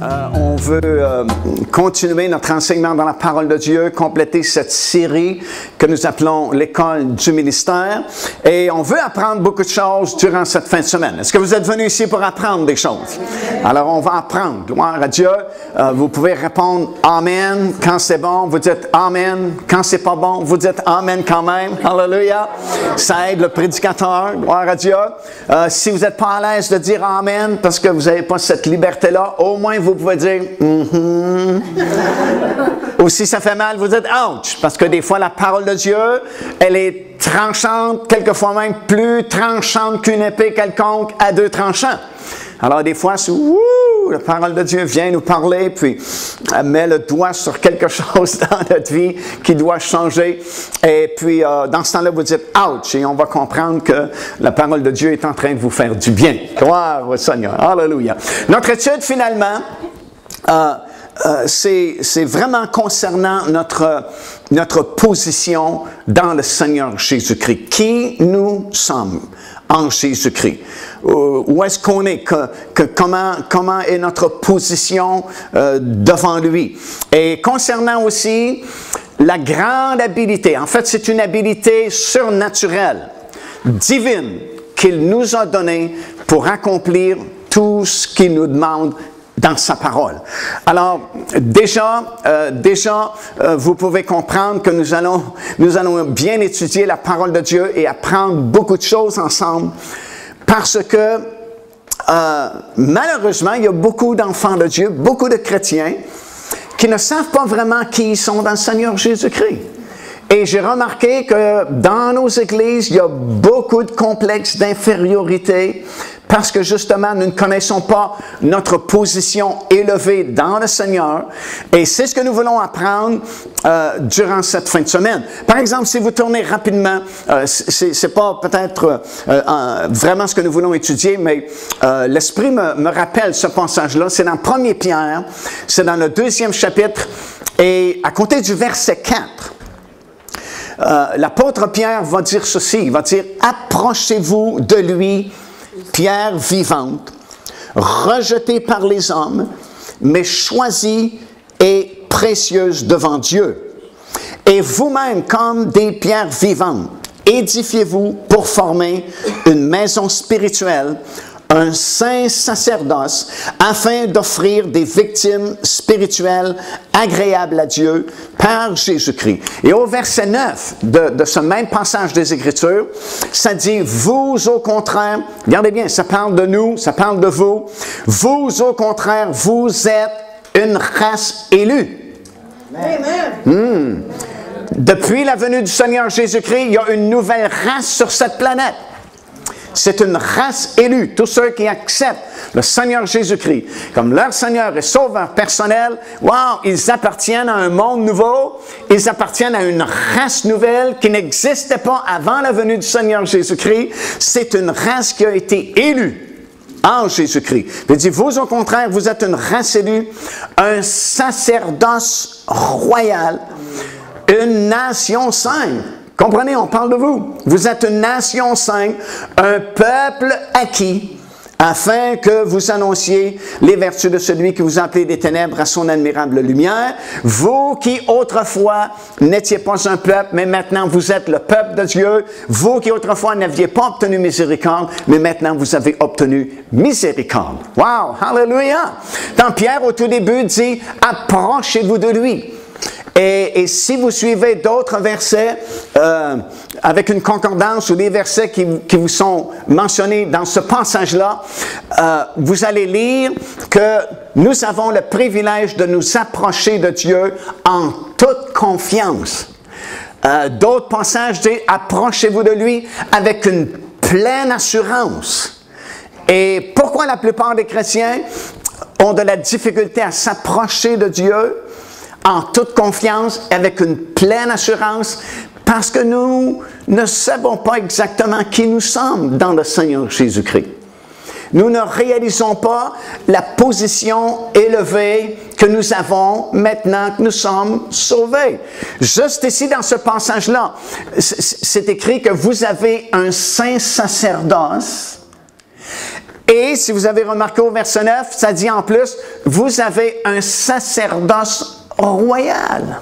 On veut continuer notre enseignement dans la parole de Dieu, compléter cette série que nous appelons l'école du ministère. Et on veut apprendre beaucoup de choses durant cette fin de semaine. Est-ce que vous êtes venus ici pour apprendre des choses? Alors, on va apprendre. Gloire à Dieu. Vous pouvez répondre Amen quand c'est bon. Vous dites Amen. Quand c'est pas bon, vous dites Amen quand même. Alléluia. Ça aide le prédicateur. Gloire à Dieu. Si vous n'êtes pas à l'aise de dire Amen parce que vous n'avez pas cette liberté-là, au moins vous pouvez dire Ou si ça fait mal, vous dites ouch, parce que des fois la parole de Dieu, elle est tranchante, quelquefois même plus tranchante qu'une épée quelconque à deux tranchants. Alors des fois, la parole de Dieu vient nous parler, puis elle met le doigt sur quelque chose dans notre vie qui doit changer. Et puis dans ce temps-là, vous dites ouch, et on va comprendre que la parole de Dieu est en train de vous faire du bien. Gloire au Seigneur. Alléluia. Notre étude finalement, c'est vraiment concernant notre position dans le Seigneur Jésus-Christ. Qui nous sommes en Jésus-Christ? Où est-ce qu'on est? Comment est notre position devant lui? Et concernant aussi la grande habilité, en fait c'est une habilité surnaturelle, divine, qu'il nous a donnée pour accomplir tout ce qu'il nous demande dans sa parole. Alors, déjà, vous pouvez comprendre que nous allons bien étudier la parole de Dieu et apprendre beaucoup de choses ensemble, parce que malheureusement, il y a beaucoup d'enfants de Dieu, beaucoup de chrétiens, qui ne savent pas vraiment qui ils sont dans le Seigneur Jésus-Christ. Et j'ai remarqué que dans nos églises, il y a beaucoup de complexes d'infériorité parce que justement, nous ne connaissons pas notre position élevée dans le Seigneur. Et c'est ce que nous voulons apprendre durant cette fin de semaine. Par exemple, si vous tournez rapidement, c'est pas peut-être vraiment ce que nous voulons étudier, mais l'Esprit me rappelle ce passage-là. C'est dans 1 Pierre, c'est dans le 2e chapitre, et à compter du verset 4. L'apôtre Pierre va dire ceci, il va dire « Approchez-vous de lui, pierre vivante, rejetée par les hommes, mais choisie et précieuse devant Dieu. Et vous-même, comme des pierres vivantes, édifiez-vous pour former une maison spirituelle, un saint sacerdoce, afin d'offrir des victimes spirituelles agréables à Dieu par Jésus-Christ. » Et au verset 9 de ce même passage des Écritures, ça dit « Vous au contraire », regardez bien, ça parle de nous, ça parle de vous, « Vous au contraire, vous êtes une race élue. » Amen. Depuis la venue du Seigneur Jésus-Christ, il y a une nouvelle race sur cette planète. C'est une race élue, tous ceux qui acceptent le Seigneur Jésus-Christ comme leur Seigneur et Sauveur personnel. Wow, ils appartiennent à un monde nouveau, ils appartiennent à une race nouvelle qui n'existait pas avant la venue du Seigneur Jésus-Christ. C'est une race qui a été élue en Jésus-Christ. Il dit, vous au contraire, vous êtes une race élue, un sacerdoce royal, une nation sainte. Comprenez, on parle de vous. Vous êtes une nation sainte, un peuple acquis, afin que vous annonciez les vertus de celui qui vous a appelé des ténèbres à son admirable lumière. Vous qui autrefois n'étiez pas un peuple, mais maintenant vous êtes le peuple de Dieu. Vous qui autrefois n'aviez pas obtenu miséricorde, mais maintenant vous avez obtenu miséricorde. Wow! Hallelujah! Dans Pierre, au tout début, dit « Approchez-vous de lui ». Et si vous suivez d'autres versets avec une concordance ou des versets qui vous sont mentionnés dans ce passage-là, vous allez lire que nous avons le privilège de nous approcher de Dieu en toute confiance. D'autres passages disent « Approchez-vous de lui avec une pleine assurance ». Et pourquoi la plupart des chrétiens ont de la difficulté à s'approcher de Dieu en toute confiance, avec une pleine assurance, parce que nous ne savons pas exactement qui nous sommes dans le Seigneur Jésus-Christ. Nous ne réalisons pas la position élevée que nous avons maintenant que nous sommes sauvés. Juste ici, dans ce passage-là, c'est écrit que vous avez un saint sacerdoce Et si vous avez remarqué au verset 9, ça dit en plus, vous avez un sacerdoce royal.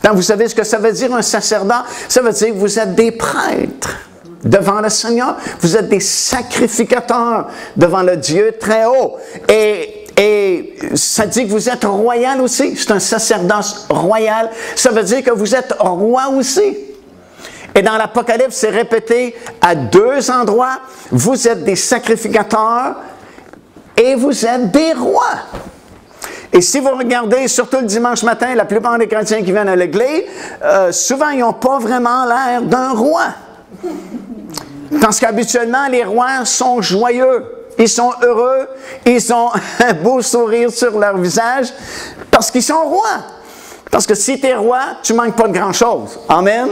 Donc, vous savez ce que ça veut dire un sacerdoce? Ça veut dire que vous êtes des prêtres devant le Seigneur. Vous êtes des sacrificateurs devant le Dieu très haut. Et ça dit que vous êtes royal aussi. C'est un sacerdoce royal. Ça veut dire que vous êtes roi aussi. Et dans l'Apocalypse, c'est répété à 2 endroits. Vous êtes des sacrificateurs et vous êtes des rois. Et si vous regardez, surtout le dimanche matin, la plupart des chrétiens qui viennent à l'église, souvent, ils n'ont pas vraiment l'air d'un roi. Parce qu'habituellement, les rois sont joyeux. Ils sont heureux. Ils ont un beau sourire sur leur visage parce qu'ils sont rois. Parce que si tu es roi, tu ne manques pas de grand-chose. Amen.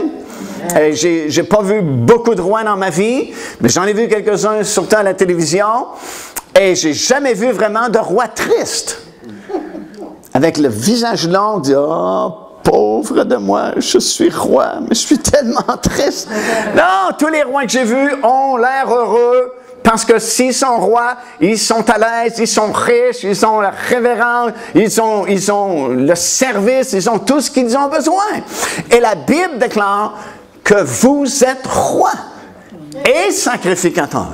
Je n'ai pas vu beaucoup de rois dans ma vie, mais j'en ai vu quelques-uns, surtout à la télévision. Et je n'ai jamais vu vraiment de roi triste. Avec le visage long, dit « Oh, pauvre de moi, je suis roi, mais je suis tellement triste. » Non, tous les rois que j'ai vus ont l'air heureux. Parce que s'ils sont rois, ils sont à l'aise, ils sont riches, ils ont la révérence, ils ont le service, ils ont tout ce qu'ils ont besoin. Et la Bible déclare que vous êtes roi et sacrificateur.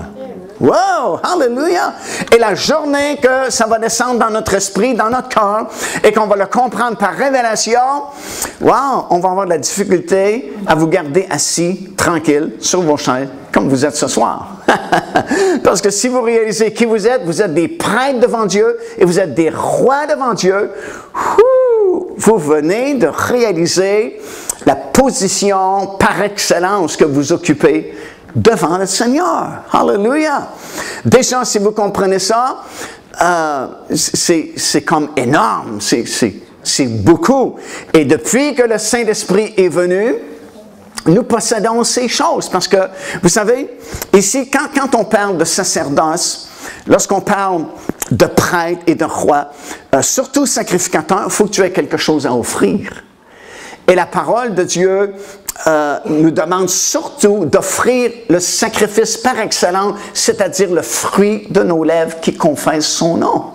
Wow! Hallelujah! Et la journée que ça va descendre dans notre esprit, dans notre cœur, et qu'on va le comprendre par révélation, wow! On va avoir de la difficulté à vous garder assis, tranquille, sur vos chaises, comme vous êtes ce soir. Parce que si vous réalisez qui vous êtes des prêtres devant Dieu, et vous êtes des rois devant Dieu, vous venez de réaliser la position par excellence que vous occupez devant le Seigneur. Hallelujah! Déjà, si vous comprenez ça, c'est comme énorme. C'est beaucoup. Et depuis que le Saint-Esprit est venu, nous possédons ces choses. Parce que, vous savez, ici, quand on parle de sacerdoce, lorsqu'on parle de prêtre et de roi, surtout sacrificateur, il faut que tu aies quelque chose à offrir. Et la parole de Dieu nous demande surtout d'offrir le sacrifice par excellence, c'est-à-dire le fruit de nos lèvres qui confesse son nom.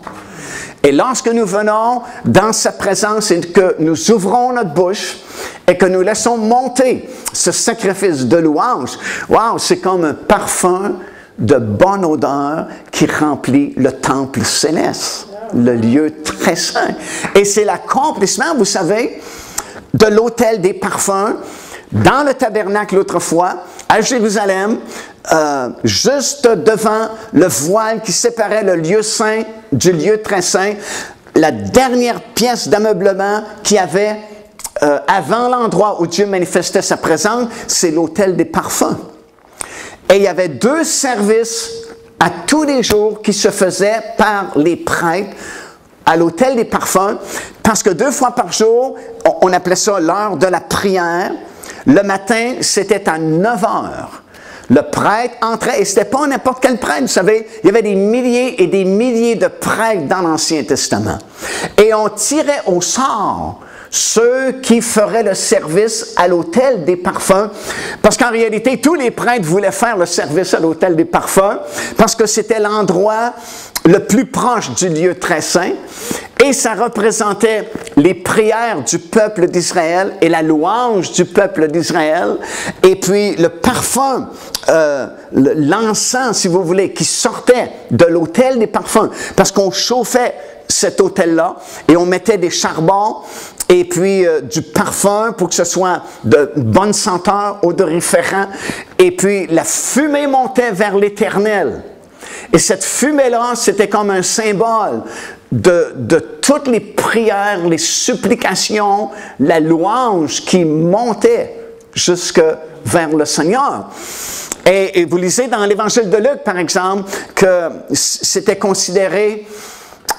Et lorsque nous venons dans sa présence et que nous ouvrons notre bouche et que nous laissons monter ce sacrifice de louange, wow, c'est comme un parfum de bonne odeur qui remplit le temple céleste, le lieu très saint. Et c'est l'accomplissement, vous savez, de l'autel des parfums dans le tabernacle autrefois, à Jérusalem, juste devant le voile qui séparait le lieu saint du lieu très saint, la dernière pièce d'ameublement qu'il y avait avant l'endroit où Dieu manifestait sa présence, c'est l'autel des parfums. Et il y avait 2 services à tous les jours qui se faisaient par les prêtres à l'autel des parfums, parce que 2 fois par jour, on appelait ça l'heure de la prière. Le matin, c'était à 9 heures. Le prêtre entrait, et ce n'était pas n'importe quel prêtre, vous savez, il y avait des milliers et des milliers de prêtres dans l'Ancien Testament. Et on tirait au sort ceux qui feraient le service à l'autel des parfums, parce qu'en réalité, tous les prêtres voulaient faire le service à l'autel des parfums, parce que c'était l'endroit le plus proche du lieu très saint, et ça représentait les prières du peuple d'Israël et la louange du peuple d'Israël, et puis le parfum, l'encens, si vous voulez, qui sortait de l'autel des parfums, parce qu'on chauffait cet autel-là, et on mettait des charbons, et puis du parfum pour que ce soit de bonne senteur, odoriférant, et puis la fumée montait vers l'Éternel. Et cette fumée-là, c'était comme un symbole de toutes les prières, les supplications, la louange qui montait jusque vers le Seigneur. Et vous lisez dans l'Évangile de Luc, par exemple, que c'était considéré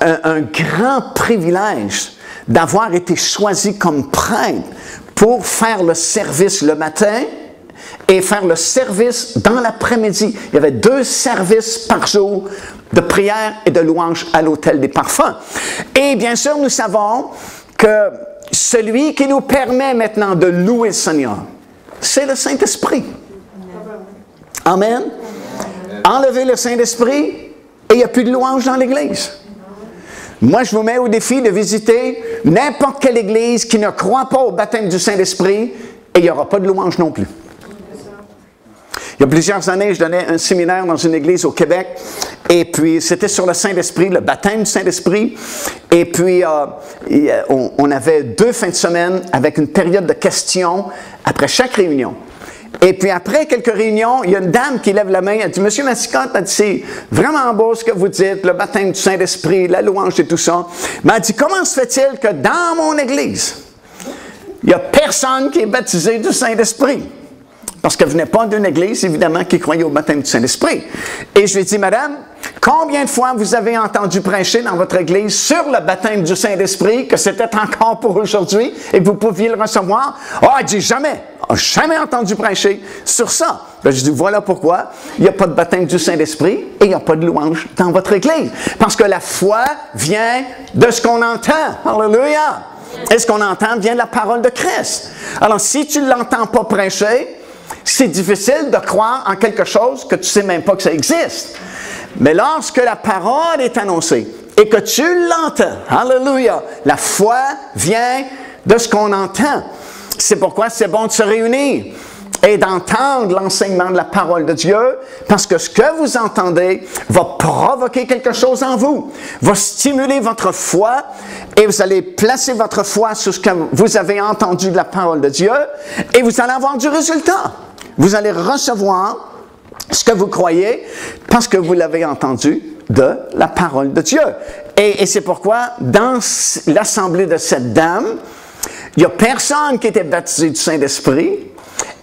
un grand privilège d'avoir été choisi comme prêtre pour faire le service le matin et faire le service dans l'après-midi. Il y avait 2 services par jour de prière et de louange à l'autel des parfums. Et bien sûr, nous savons que celui qui nous permet maintenant de louer le Seigneur, c'est le Saint-Esprit. Amen. Enlevez le Saint-Esprit, et il n'y a plus de louange dans l'Église. Moi, je vous mets au défi de visiter n'importe quelle Église qui ne croit pas au baptême du Saint-Esprit et il n'y aura pas de louange non plus. Il y a plusieurs années, je donnais un séminaire dans une église au Québec et puis c'était sur le Saint-Esprit, le baptême du Saint-Esprit. Et puis, on avait 2 fins de semaine avec une période de questions après chaque réunion. Et puis après quelques réunions, il y a une dame qui lève la main, elle dit « Monsieur Massicotte, c'est vraiment beau ce que vous dites, le baptême du Saint-Esprit, la louange et tout ça. » Mais elle dit « Comment se fait-il que dans mon église, il n'y a personne qui est baptisé du Saint-Esprit? » Parce qu'elle ne venait pas d'une église, évidemment, qui croyait au baptême du Saint-Esprit. Et je lui ai dit, Madame, combien de fois vous avez entendu prêcher dans votre église sur le baptême du Saint-Esprit, que c'était encore pour aujourd'hui et que vous pouviez le recevoir? Ah, elle dit, jamais. Jamais entendu prêcher sur ça. Ben, je dis, voilà pourquoi il n'y a pas de baptême du Saint-Esprit et il n'y a pas de louange dans votre église. Parce que la foi vient de ce qu'on entend. Alléluia! Et ce qu'on entend vient de la parole de Christ. Alors, si tu ne l'entends pas prêcher, c'est difficile de croire en quelque chose que tu ne sais même pas que ça existe. Mais lorsque la parole est annoncée et que tu l'entends, alléluia, la foi vient de ce qu'on entend. C'est pourquoi c'est bon de se réunir et d'entendre l'enseignement de la parole de Dieu, parce que ce que vous entendez va provoquer quelque chose en vous, va stimuler votre foi, et vous allez placer votre foi sur ce que vous avez entendu de la parole de Dieu, et vous allez avoir du résultat. Vous allez recevoir ce que vous croyez, parce que vous l'avez entendu de la parole de Dieu. Et c'est pourquoi, dans l'assemblée de cette dame, il n'y a personne qui était baptisé du Saint-Esprit,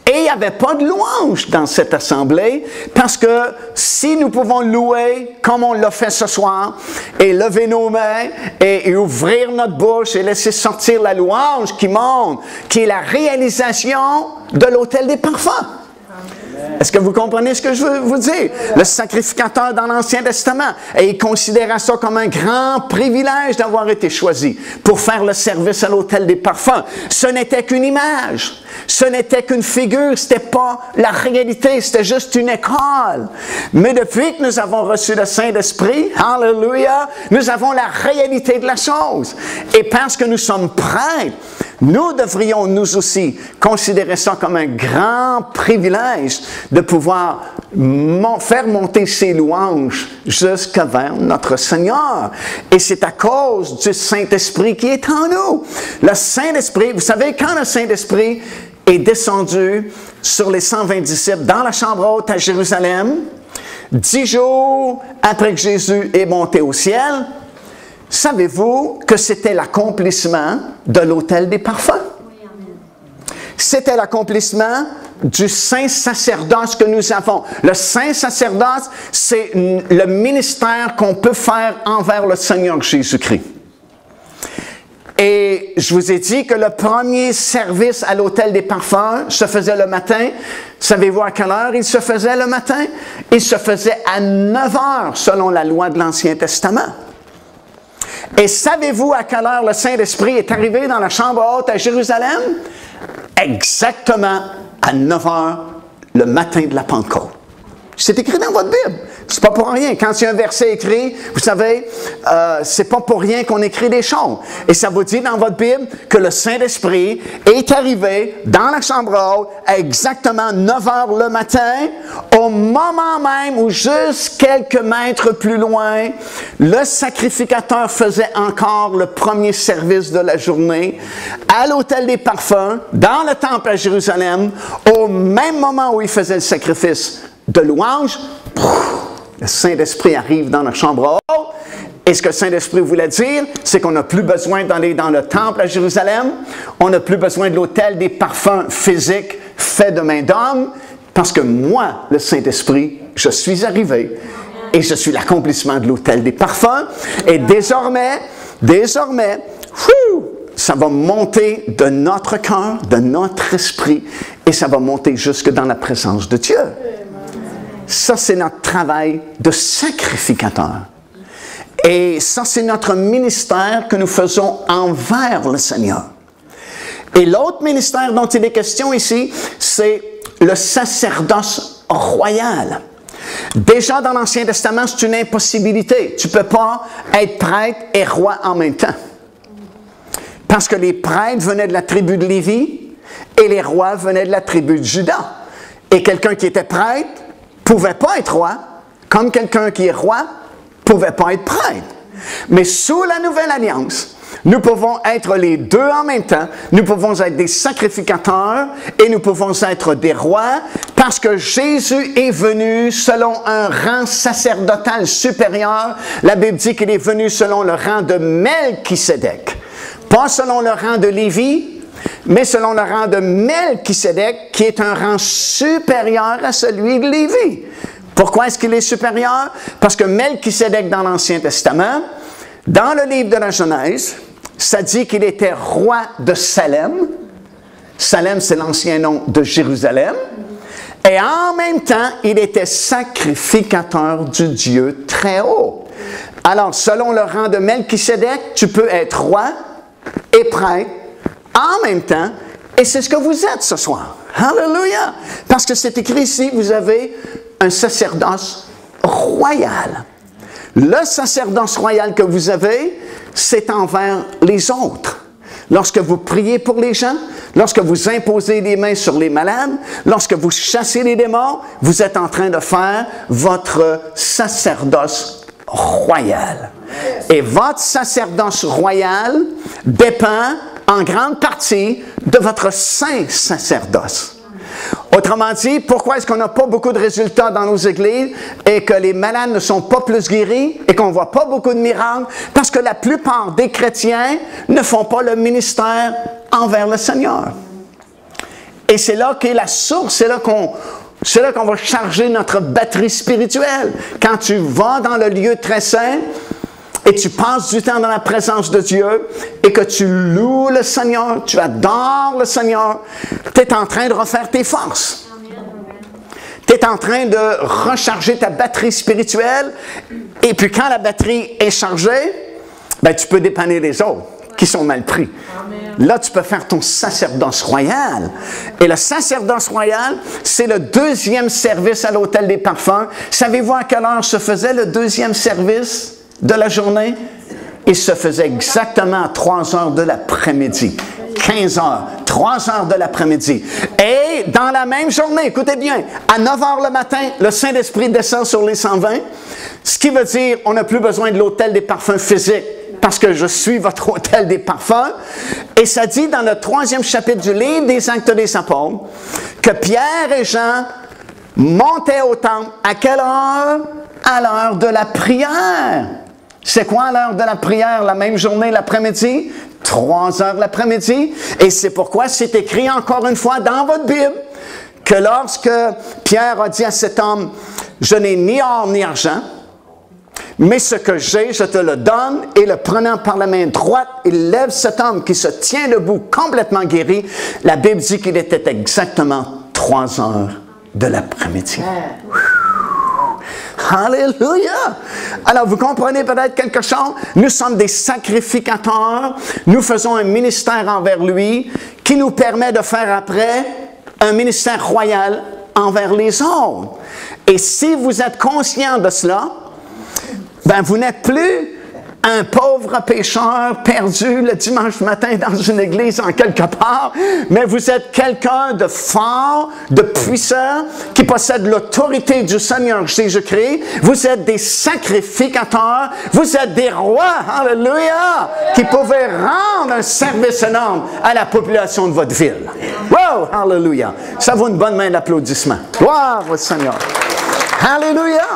et il n'y avait pas de louange dans cette assemblée, parce que si nous pouvons louer comme on l'a fait ce soir, et lever nos mains, et ouvrir notre bouche, et laisser sortir la louange qui monte, qui est la réalisation de l'autel des parfums. Est-ce que vous comprenez ce que je veux vous dire? Le sacrificateur dans l'Ancien Testament, et il considérait ça comme un grand privilège d'avoir été choisi pour faire le service à l'autel des parfums. Ce n'était qu'une image, ce n'était qu'une figure, ce n'était pas la réalité, c'était juste une école. Mais depuis que nous avons reçu le Saint-Esprit, alléluia, nous avons la réalité de la chose. Et parce que nous sommes prêts, nous devrions nous aussi considérer ça comme un grand privilège de pouvoir faire monter ces louanges jusqu'à vers notre Seigneur. Et c'est à cause du Saint-Esprit qui est en nous. Le Saint-Esprit, vous savez, quand le Saint-Esprit est descendu sur les 120 disciples dans la chambre haute à Jérusalem, 10 jours après que Jésus est monté au ciel, savez-vous que c'était l'accomplissement de l'autel des parfums? C'était l'accomplissement du saint sacerdoce que nous avons. Le saint sacerdoce, c'est le ministère qu'on peut faire envers le Seigneur Jésus-Christ. Et je vous ai dit que le premier service à l'autel des parfums se faisait le matin. Savez-vous à quelle heure il se faisait le matin? Il se faisait à 9 heures selon la loi de l'Ancien Testament. Et savez-vous à quelle heure le Saint-Esprit est arrivé dans la chambre haute à Jérusalem? Exactement à 9 heures le matin de la Pentecôte. C'est écrit dans votre Bible. C'est pas pour rien. Quand il y a un verset écrit, vous savez, c'est pas pour rien qu'on écrit des choses. Et ça vous dit dans votre Bible que le Saint-Esprit est arrivé dans la chambre haute à exactement 9 heures le matin, au moment même où juste quelques mètres plus loin, le sacrificateur faisait encore le premier service de la journée à l'autel des parfums, dans le temple à Jérusalem, au même moment où il faisait le sacrifice de louange, le Saint-Esprit arrive dans la chambre haute. Et ce que le Saint-Esprit voulait dire, c'est qu'on n'a plus besoin d'aller dans le temple à Jérusalem. On n'a plus besoin de l'autel des parfums physiques faits de main d'homme. Parce que moi, le Saint-Esprit, je suis arrivé. Et je suis l'accomplissement de l'autel des parfums. Et désormais, ça va monter de notre cœur, de notre esprit. Et ça va monter jusque dans la présence de Dieu. Ça, c'est notre travail de sacrificateur. Et ça, c'est notre ministère que nous faisons envers le Seigneur. Et l'autre ministère dont il est question ici, c'est le sacerdoce royal. Déjà dans l'Ancien Testament, c'est une impossibilité. Tu ne peux pas être prêtre et roi en même temps. Parce que les prêtres venaient de la tribu de Lévi et les rois venaient de la tribu de Juda. Et quelqu'un qui était prêtre ne pouvait pas être roi, comme quelqu'un qui est roi ne pouvait pas être prêtre. Mais sous la Nouvelle Alliance, nous pouvons être les deux en même temps. Nous pouvons être des sacrificateurs et nous pouvons être des rois parce que Jésus est venu selon un rang sacerdotal supérieur. La Bible dit qu'il est venu selon le rang de Melchisédek. Pas selon le rang de Lévi, mais selon le rang de Melchisédek, qui est un rang supérieur à celui de Lévi. Pourquoi est-ce qu'il est supérieur? Parce que Melchisédek, dans l'Ancien Testament, dans le livre de la Genèse, ça dit qu'il était roi de Salem. Salem, c'est l'ancien nom de Jérusalem. Et en même temps, il était sacrificateur du Dieu très haut. Alors, selon le rang de Melchisédek, tu peux être roi et prêtre en même temps, et c'est ce que vous êtes ce soir. Alléluia! Parce que c'est écrit ici, vous avez un sacerdoce royal. Le sacerdoce royal que vous avez, c'est envers les autres. Lorsque vous priez pour les gens, lorsque vous imposez les mains sur les malades, lorsque vous chassez les démons, vous êtes en train de faire votre sacerdoce royal. Et votre sacerdoce royal dépend en grande partie de votre saint sacerdoce. Autrement dit, pourquoi est-ce qu'on n'a pas beaucoup de résultats dans nos églises et que les malades ne sont pas plus guéris et qu'on ne voit pas beaucoup de miracles? Parce que la plupart des chrétiens ne font pas le ministère envers le Seigneur. Et c'est là qu'est la source, c'est là qu'on va charger notre batterie spirituelle. Quand tu vas dans le lieu très saint, et tu passes du temps dans la présence de Dieu et que tu loues le Seigneur, tu adores le Seigneur, tu es en train de refaire tes forces. Tu es en train de recharger ta batterie spirituelle et puis quand la batterie est chargée, ben, tu peux dépanner les autres qui sont mal pris. Là, tu peux faire ton sacerdoce royal. Et le sacerdoce royal, c'est le deuxième service à l'Hôtel des Parfums. Savez-vous à quelle heure se faisait le deuxième service de la journée? Il se faisait exactement à 3 heures de l'après-midi. 15 heures, 3 heures de l'après-midi. Et dans la même journée, écoutez bien, à 9 heures le matin, le Saint-Esprit descend sur les 120, ce qui veut dire on n'a plus besoin de l'Hôtel des Parfums physique, parce que je suis votre Hôtel des Parfums. Et ça dit dans le 3e chapitre du livre des Actes des Apôtres que Pierre et Jean montaient au temple. À quelle heure? À l'heure de la prière. C'est quoi l'heure de la prière, la même journée, l'après-midi? 3 heures l'après-midi. Et c'est pourquoi c'est écrit encore une fois dans votre Bible que lorsque Pierre a dit à cet homme, « Je n'ai ni or ni argent, mais ce que j'ai, je te le donne. » Et le prenant par la main droite, il lève cet homme qui se tient debout, complètement guéri. La Bible dit qu'il était exactement 3 heures de l'après-midi. Alléluia! Alors, vous comprenez peut-être quelque chose? Nous sommes des sacrificateurs. Nous faisons un ministère envers lui qui nous permet de faire après un ministère royal envers les autres. Et si vous êtes conscient de cela, ben vous n'êtes plus un pauvre pécheur perdu le dimanche matin dans une église en quelque part, mais vous êtes quelqu'un de fort, de puissant, qui possède l'autorité du Seigneur Jésus-Christ. Vous êtes des sacrificateurs, vous êtes des rois, alléluia, qui pouvaient rendre un service énorme à la population de votre ville. Wow, alléluia. Ça vaut une bonne main d'applaudissement. Gloire au Seigneur. Alléluia.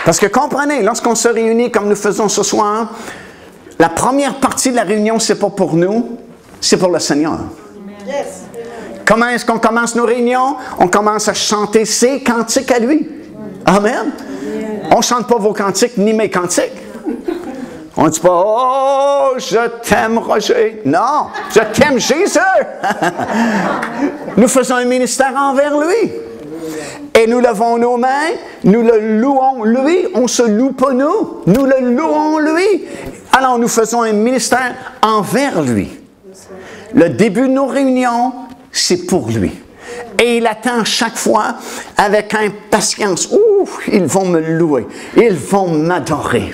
Parce que comprenez, lorsqu'on se réunit comme nous faisons ce soir, la première partie de la réunion, ce n'est pas pour nous, c'est pour le Seigneur. Yes. Comment est-ce qu'on commence nos réunions? On commence à chanter ses cantiques à lui. Amen. On ne chante pas vos cantiques ni mes cantiques. On ne dit pas, « Oh, je t'aime, Roger. » Non, « Je t'aime, Jésus. » Nous faisons un ministère envers lui. Et nous levons nos mains, nous le louons lui, on ne se loue pas nous, nous le louons lui. Alors nous faisons un ministère envers lui. Le début de nos réunions, c'est pour lui. Et il attend chaque fois avec impatience. Ouh, ils vont me louer. Ils vont m'adorer.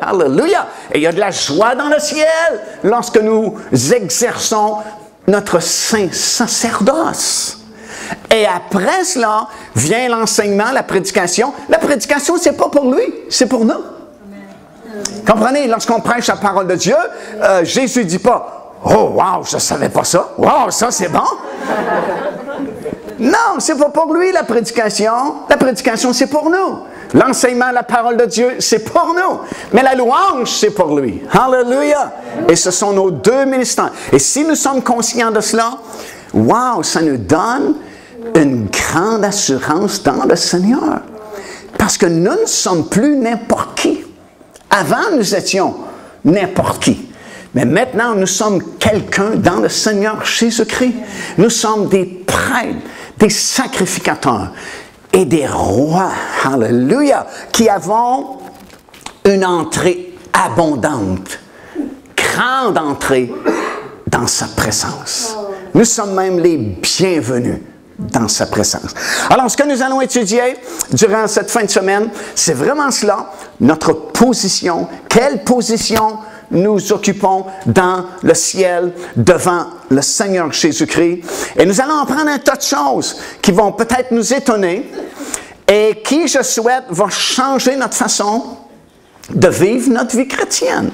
Alléluia! Et il y a de la joie dans le ciel lorsque nous exerçons notre saint sacerdoce. Et après cela, vient l'enseignement, la prédication. La prédication, c'est pas pour lui, c'est pour nous. Comprenez, lorsqu'on prêche la parole de Dieu, Jésus ne dit pas « Oh, wow, je ne savais pas ça. Wow, ça c'est bon. » Non, c'est pas pour lui la prédication. La prédication, c'est pour nous. L'enseignement, la parole de Dieu, c'est pour nous. Mais la louange, c'est pour lui. Alléluia! Et ce sont nos deux ministères. Et si nous sommes conscients de cela, wow, ça nous donne une grande assurance dans le Seigneur. Parce que nous ne sommes plus n'importe qui. Avant, nous étions n'importe qui. Mais maintenant, nous sommes quelqu'un dans le Seigneur Jésus-Christ. Nous sommes des prêtres, des sacrificateurs et des rois, alléluia, qui avons une entrée abondante, grande entrée dans sa présence. Nous sommes même les bienvenus dans sa présence. Alors, ce que nous allons étudier durant cette fin de semaine, c'est vraiment cela, notre position. Quelle position nous occupons dans le ciel devant le Seigneur Jésus-Christ. Et nous allons apprendre un tas de choses qui vont peut-être nous étonner et qui, je souhaite, vont changer notre façon de vivre notre vie chrétienne.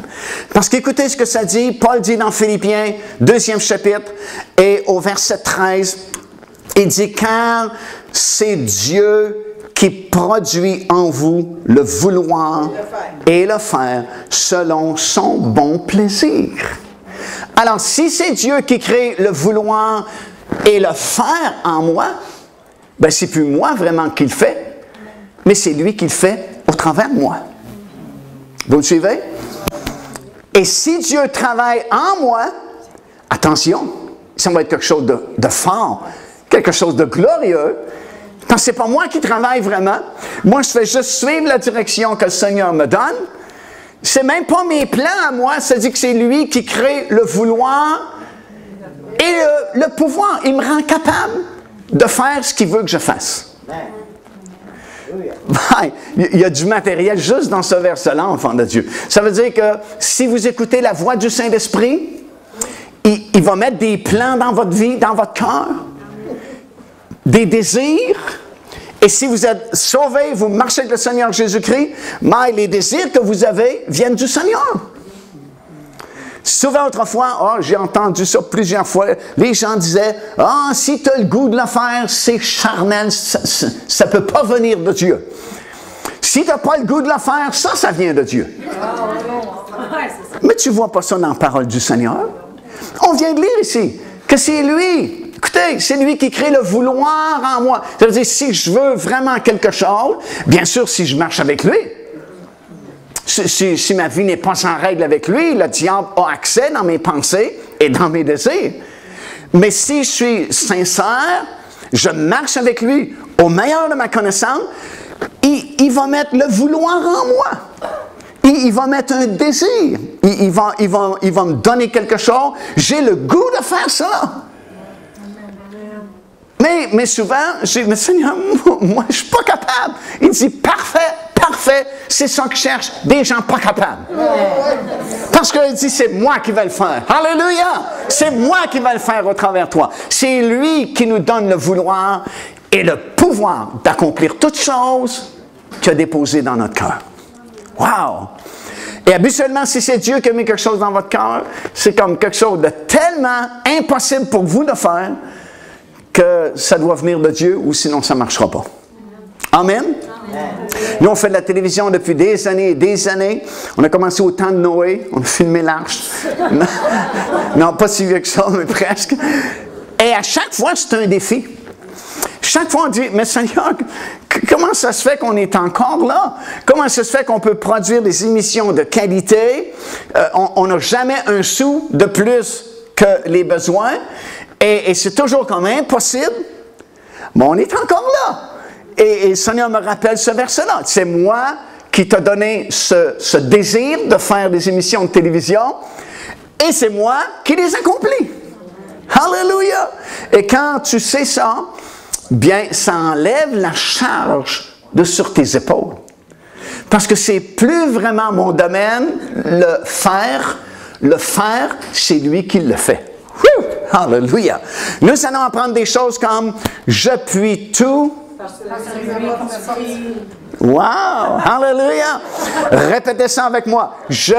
Parce qu'écoutez ce que ça dit, Paul dit dans Philippiens, 2e chapitre, et au verset 13, il dit, car c'est Dieu qui produit en vous le vouloir et le faire selon son bon plaisir. Alors, si c'est Dieu qui crée le vouloir et le faire en moi, ben c'est plus moi vraiment qui le fait, mais c'est lui qui le fait au travers de moi. Vous me suivez? Et si Dieu travaille en moi, attention, ça va être quelque chose de fort, quelque chose de glorieux, parce que ce n'est pas moi qui travaille vraiment. Moi, je fais juste suivre la direction que le Seigneur me donne. Ce n'est même pas mes plans à moi, c'est-à-dire que c'est lui qui crée le vouloir et le pouvoir. Il me rend capable de faire ce qu'il veut que je fasse. Il y a du matériel juste dans ce verset-là, enfant de Dieu. Ça veut dire que si vous écoutez la voix du Saint-Esprit, il va mettre des plans dans votre vie, dans votre cœur, des désirs. Et si vous êtes sauvés, vous marchez avec le Seigneur Jésus-Christ, mais les désirs que vous avez viennent du Seigneur. Souvent autrefois, j'ai entendu ça plusieurs fois, les gens disaient, si tu as le goût de le faire, c'est charnel, ça ne peut pas venir de Dieu. Si tu n'as pas le goût de le faire, ça vient de Dieu. Mais tu ne vois pas ça dans la parole du Seigneur. On vient de lire ici que c'est lui. Écoutez, c'est lui qui crée le vouloir en moi. Ça veut dire, si je veux vraiment quelque chose, bien sûr, si je marche avec lui, si ma vie n'est pas en règle avec lui, le diable a accès dans mes pensées et dans mes désirs. Mais si je suis sincère, je marche avec lui au meilleur de ma connaissance, il va mettre le vouloir en moi. Il va mettre un désir. Il va me donner quelque chose. J'ai le goût de faire ça. Mais souvent, je dis, mais Seigneur, moi, je ne suis pas capable. Il dit, parfait, c'est ça que je cherche, des gens pas capables. Parce qu'il dit, c'est moi qui vais le faire. Alléluia! C'est moi qui vais le faire au travers de toi. C'est lui qui nous donne le vouloir et le pouvoir d'accomplir toutes choses qu'il a déposées dans notre cœur. Wow! Et habituellement, si c'est Dieu qui a mis quelque chose dans votre cœur, c'est comme quelque chose de tellement impossible pour vous de faire que ça doit venir de Dieu ou sinon ça ne marchera pas. Amen? Amen. Nous, on fait de la télévision depuis des années et des années. On a commencé au temps de Noé. On a filmé l'arche. Non, pas si vieux que ça, mais presque. Et à chaque fois, c'est un défi. Chaque fois, on dit, mais Seigneur, comment ça se fait qu'on est encore là? Comment ça se fait qu'on peut produire des émissions de qualité? On n'a jamais un sou de plus que les besoins. Et c'est toujours comme impossible. Mais on est encore là. Et le Seigneur me rappelle ce verset-là. C'est moi qui t'ai donné ce désir de faire des émissions de télévision. Et c'est moi qui les accomplis. Alléluia! Et quand tu sais ça, bien, ça enlève la charge de sur tes épaules. Parce que c'est plus vraiment mon domaine, le faire, c'est lui qui le fait. Whew! Hallelujah! Nous allons apprendre des choses comme « Je puis tout ». Wow! Hallelujah! Répétez ça avec moi. « Je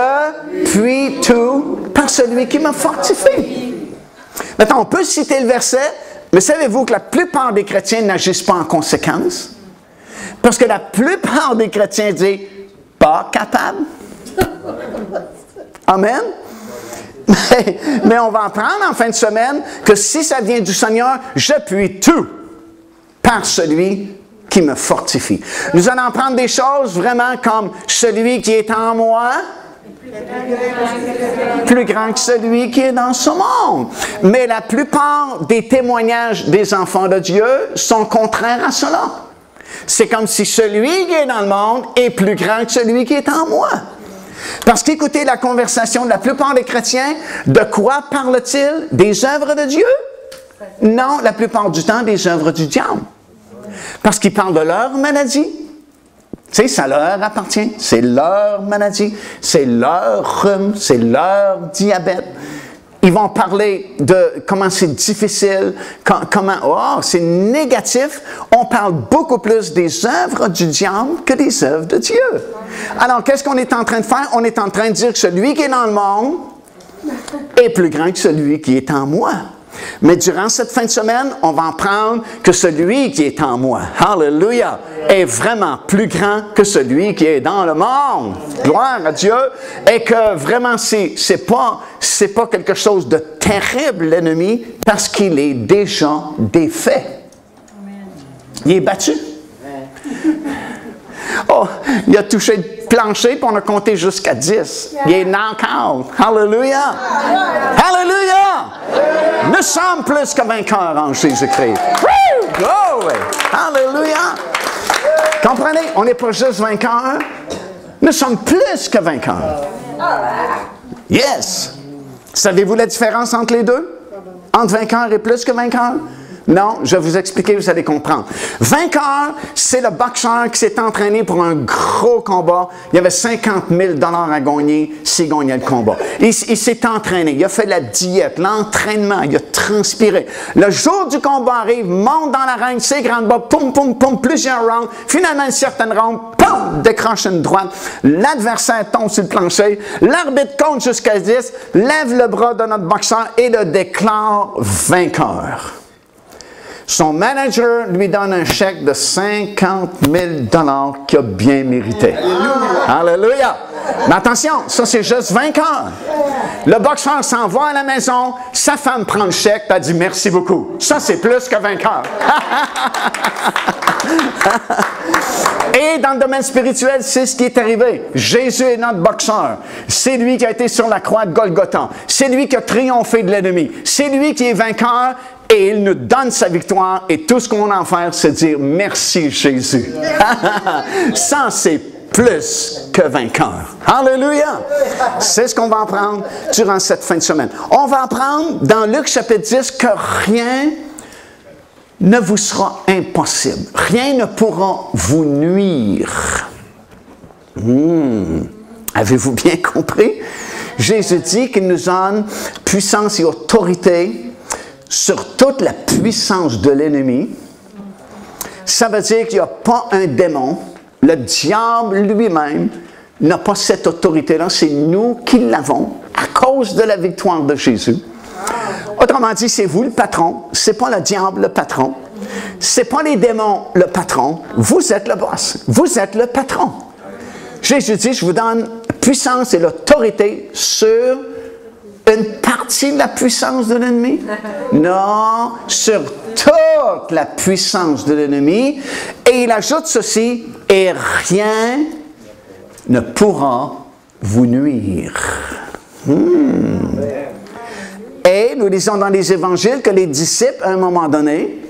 puis tout par celui qui me fortifie ». Maintenant, on peut citer le verset, mais savez-vous que la plupart des chrétiens n'agissent pas en conséquence? Parce que la plupart des chrétiens disent « pas capable ». Amen? Mais on va apprendre en fin de semaine que si ça vient du Seigneur, je puis tout par celui qui me fortifie. Nous allons apprendre des choses vraiment comme celui qui est en moi, plus grand que celui qui est dans ce monde. Mais la plupart des témoignages des enfants de Dieu sont contraires à cela. C'est comme si celui qui est dans le monde est plus grand que celui qui est en moi. Parce qu'écoutez la conversation de la plupart des chrétiens, de quoi parle-t-il? Des œuvres de Dieu? Non, la plupart du temps, des œuvres du diable. Parce qu'ils parlent de leur maladie. Tu sais, ça leur appartient. C'est leur maladie, c'est leur rhume, c'est leur diabète. Ils vont parler de comment c'est difficile, comment, oh, c'est négatif. On parle beaucoup plus des œuvres du diable que des œuvres de Dieu. Alors, qu'est-ce qu'on est en train de faire? On est en train de dire que celui qui est dans le monde est plus grand que celui qui est en moi. Mais durant cette fin de semaine, on va apprendre que celui qui est en moi, hallelujah, est vraiment plus grand que celui qui est dans le monde. Gloire à Dieu. Et que vraiment, c'est pas quelque chose de terrible, l'ennemi, parce qu'il est déjà défait. Il est battu. Oh, il a touché le plancher, puis on a compté jusqu'à 10. Il est knock-out. Hallelujah! Hallelujah! Nous sommes plus que vainqueurs en Jésus-Christ. Glory! Hallelujah! Comprenez? On n'est pas juste vainqueurs. Nous sommes plus que vainqueurs. Yes! Savez-vous la différence entre les deux? Entre vainqueur et plus que vainqueur? Non, je vais vous expliquer, vous allez comprendre. Vainqueur, c'est le boxeur qui s'est entraîné pour un gros combat. Il y avait 50 000 $ à gagner s'il gagnait le combat. Il s'est entraîné, il a fait la diète, l'entraînement, il a transpiré. Le jour du combat arrive, monte dans l'arène, ses grandes bas, poum, poum, poum, plusieurs rounds. Finalement, une certaine round, poum, décroche une droite. L'adversaire tombe sur le plancher. L'arbitre compte jusqu'à 10, lève le bras de notre boxeur et le déclare vainqueur. Son manager lui donne un chèque de 50 000 $ qu'il a bien mérité. Alléluia! Mais attention, ça c'est juste vainqueur. Le boxeur s'en va à la maison, sa femme prend le chèque, elle dit merci beaucoup. Ça c'est plus que vainqueur. Et dans le domaine spirituel, c'est ce qui est arrivé. Jésus est notre boxeur. C'est lui qui a été sur la croix de Golgotha. C'est lui qui a triomphé de l'ennemi. C'est lui qui est vainqueur. Et il nous donne sa victoire et tout ce qu'on a à faire, c'est dire merci Jésus. Ça, c'est plus que vainqueur. Alléluia! C'est ce qu'on va apprendre durant cette fin de semaine. On va apprendre dans Luc chapitre 10 que rien ne vous sera impossible. Rien ne pourra vous nuire. Avez-vous bien compris? Jésus dit qu'il nous donne puissance et autorité sur toute la puissance de l'ennemi. Ça veut dire qu'il n'y a pas un démon. Le diable lui-même n'a pas cette autorité-là. C'est nous qui l'avons à cause de la victoire de Jésus. Autrement dit, c'est vous le patron. Ce n'est pas le diable le patron. Ce n'est pas les démons le patron. Vous êtes le boss. Vous êtes le patron. Jésus dit, je vous donne puissance et l'autorité sur une partie de la puissance de l'ennemi? Non, sur toute la puissance de l'ennemi. Et il ajoute ceci, et rien ne pourra vous nuire. Et nous lisons dans les évangiles que les disciples, à un moment donné,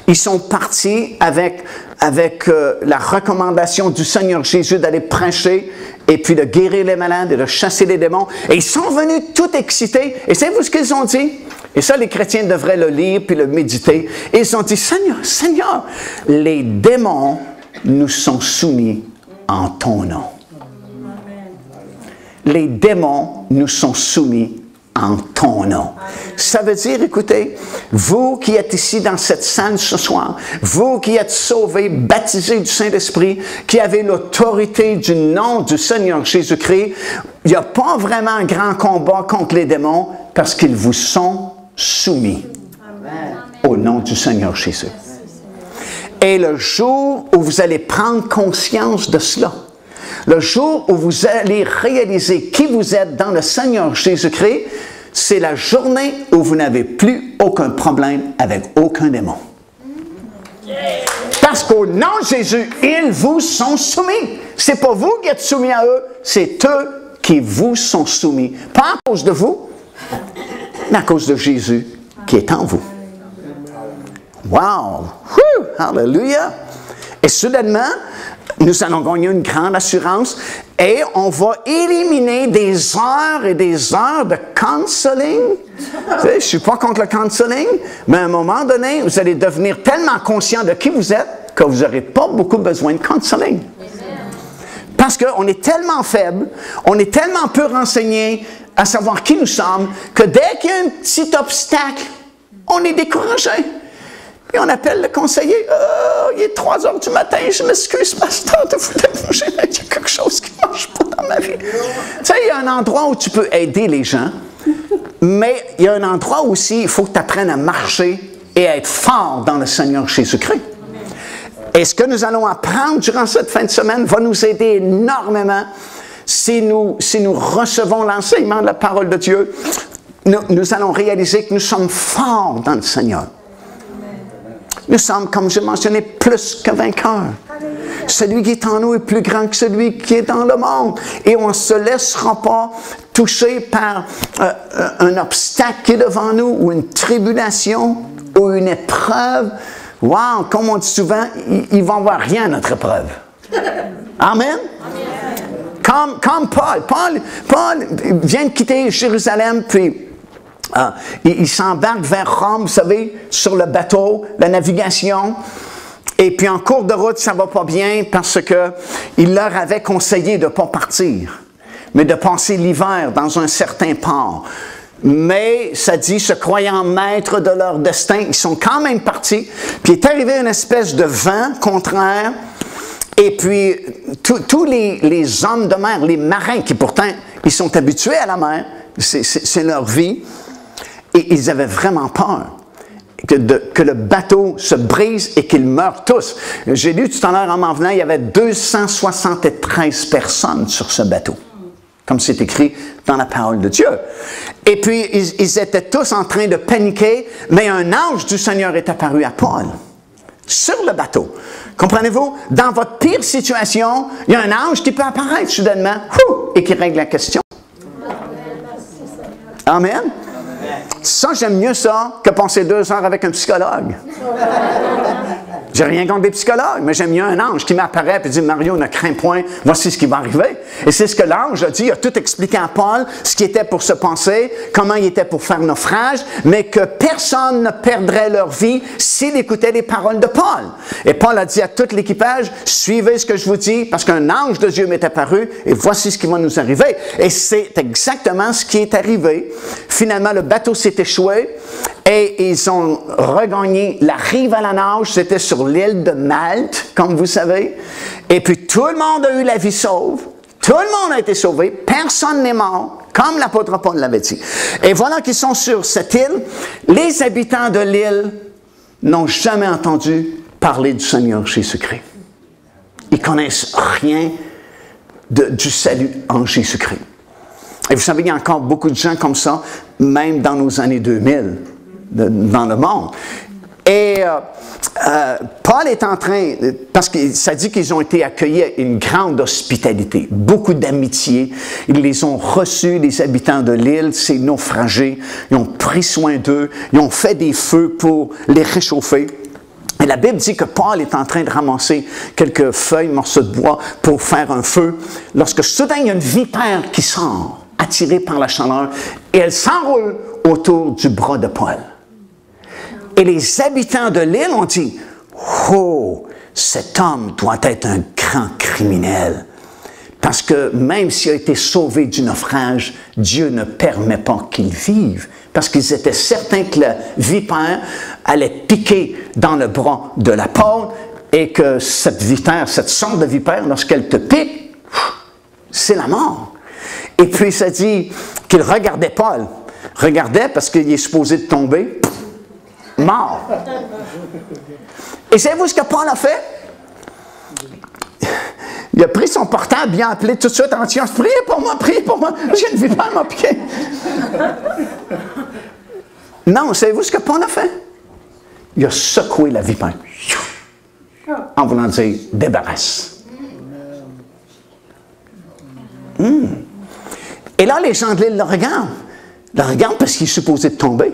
ils sont partis avec la recommandation du Seigneur Jésus d'aller prêcher et puis de guérir les malades et de chasser les démons. Et ils sont venus tout excités. Et savez-vous ce qu'ils ont dit? Et ça, les chrétiens devraient le lire puis le méditer. Et ils ont dit, Seigneur, Seigneur, les démons nous sont soumis en ton nom. Les démons nous sont soumis en ton nom. Ça veut dire, écoutez, vous qui êtes ici dans cette salle ce soir, vous qui êtes sauvés, baptisés du Saint-Esprit, qui avez l'autorité du nom du Seigneur Jésus-Christ, il n'y a pas vraiment un grand combat contre les démons parce qu'ils vous sont soumis au nom du Seigneur Jésus. Et le jour où vous allez prendre conscience de cela, le jour où vous allez réaliser qui vous êtes dans le Seigneur Jésus-Christ, c'est la journée où vous n'avez plus aucun problème avec aucun démon. Parce qu'au nom de Jésus, ils vous sont soumis. C'est pas vous qui êtes soumis à eux, c'est eux qui vous sont soumis. Pas à cause de vous, mais à cause de Jésus qui est en vous. Wow! Hallelujah! Et soudainement, nous allons gagner une grande assurance et on va éliminer des heures et des heures de counseling. Je ne suis pas contre le counseling, mais à un moment donné, vous allez devenir tellement conscient de qui vous êtes que vous n'aurez pas beaucoup besoin de counseling. Parce qu'on est tellement faible, on est tellement peu renseigné à savoir qui nous sommes, que dès qu'il y a un petit obstacle, on est découragé. Puis on appelle le conseiller. Il est 3 heures du matin, je m'excuse, pasteur, de vous déranger, mais il y a quelque chose qui ne marche pas dans ma vie. Tu sais, il y a un endroit où tu peux aider les gens, mais il y a un endroit aussi, il faut que tu apprennes à marcher et à être fort dans le Seigneur Jésus-Christ. Et ce que nous allons apprendre durant cette fin de semaine va nous aider énormément si nous recevons l'enseignement de la parole de Dieu. Nous allons réaliser que nous sommes forts dans le Seigneur. Nous sommes, comme je mentionnais, plus que vainqueurs. Celui qui est en nous est plus grand que celui qui est dans le monde. Et on ne se laissera pas toucher par un obstacle qui est devant nous, ou une tribulation, ou une épreuve. Wow, comme on dit souvent, ils vont voir rien à notre épreuve. Amen? Comme Paul. Paul vient de quitter Jérusalem, puis il s'embarque vers Rome, vous savez, sur le bateau, la navigation. Et puis en cours de route, ça ne va pas bien parce qu'il leur avait conseillé de ne pas partir, mais de passer l'hiver dans un certain port. Mais, ça dit, se croyant maîtres de leur destin, ils sont quand même partis. Puis est arrivé une espèce de vent contraire. Et puis, tous les hommes de mer, les marins qui pourtant, ils sont habitués à la mer, c'est leur vie. Et ils avaient vraiment peur que le bateau se brise et qu'ils meurent tous. J'ai lu tout à l'heure en m'en venant, il y avait 273 personnes sur ce bateau, comme c'est écrit dans la parole de Dieu. Et puis, ils étaient tous en train de paniquer, mais un ange du Seigneur est apparu à Paul, sur le bateau. Comprenez-vous? Dans votre pire situation, il y a un ange qui peut apparaître soudainement, et qui règle la question. Amen? Ça, j'aime mieux ça que passer 2 heures avec un psychologue. J'ai rien contre des psychologues, mais j'aime mieux un ange qui m'apparaît et dit « Mario, ne crains point, voici ce qui va arriver. » Et c'est ce que l'ange a dit, il a tout expliqué à Paul, ce qui était pour se passer, comment il était pour faire naufrage, mais que personne ne perdrait leur vie s'il écoutait les paroles de Paul. Et Paul a dit à tout l'équipage, « Suivez ce que je vous dis, parce qu'un ange de Dieu m'est apparu, et voici ce qui va nous arriver. » Et c'est exactement ce qui est arrivé. Finalement, le bateau s'est échoué, et ils ont regagné la rive à la nage, c'était sur l'île de Malte, comme vous savez. Et puis tout le monde a eu la vie sauve. Tout le monde a été sauvé. Personne n'est mort, comme l'apôtre Paul l'avait dit. Et voilà qu'ils sont sur cette île. Les habitants de l'île n'ont jamais entendu parler du Seigneur Jésus-Christ. Ils connaissent rien du salut en Jésus-Christ. Et vous savez, il y a encore beaucoup de gens comme ça, même dans nos années 2000. Dans le monde. Et Paul est en train, parce que ça dit qu'ils ont été accueillis à une grande hospitalité, beaucoup d'amitié. Ils les ont reçus, les habitants de l'île, ces naufragés. Ils ont pris soin d'eux, ils ont fait des feux pour les réchauffer. Et la Bible dit que Paul est en train de ramasser quelques feuilles, morceaux de bois pour faire un feu, lorsque soudain il y a une vipère qui sort, attirée par la chaleur, et elle s'enroule autour du bras de Paul. Et les habitants de l'île ont dit, « Oh, cet homme doit être un grand criminel. » Parce que même s'il a été sauvé du naufrage, Dieu ne permet pas qu'il vive. Parce qu'ils étaient certains que la vipère allait piquer dans le bras de l'apôtre et que cette vipère, cette sorte de vipère, lorsqu'elle te pique, c'est la mort. Et puis ça dit qu'il regardait Paul. Regardait parce qu'il est supposé de tomber. Mort. Et savez-vous ce que Paul a fait? Il a pris son portable, il a appelé tout de suite en disant, priez pour moi, j'ai une vipère m'a piqué. Non, savez-vous ce que Paul a fait? Il a secoué la vipère. En voulant dire, débarrasse. Et là, les gens de l'île le regardent parce qu'il est supposé de tomber.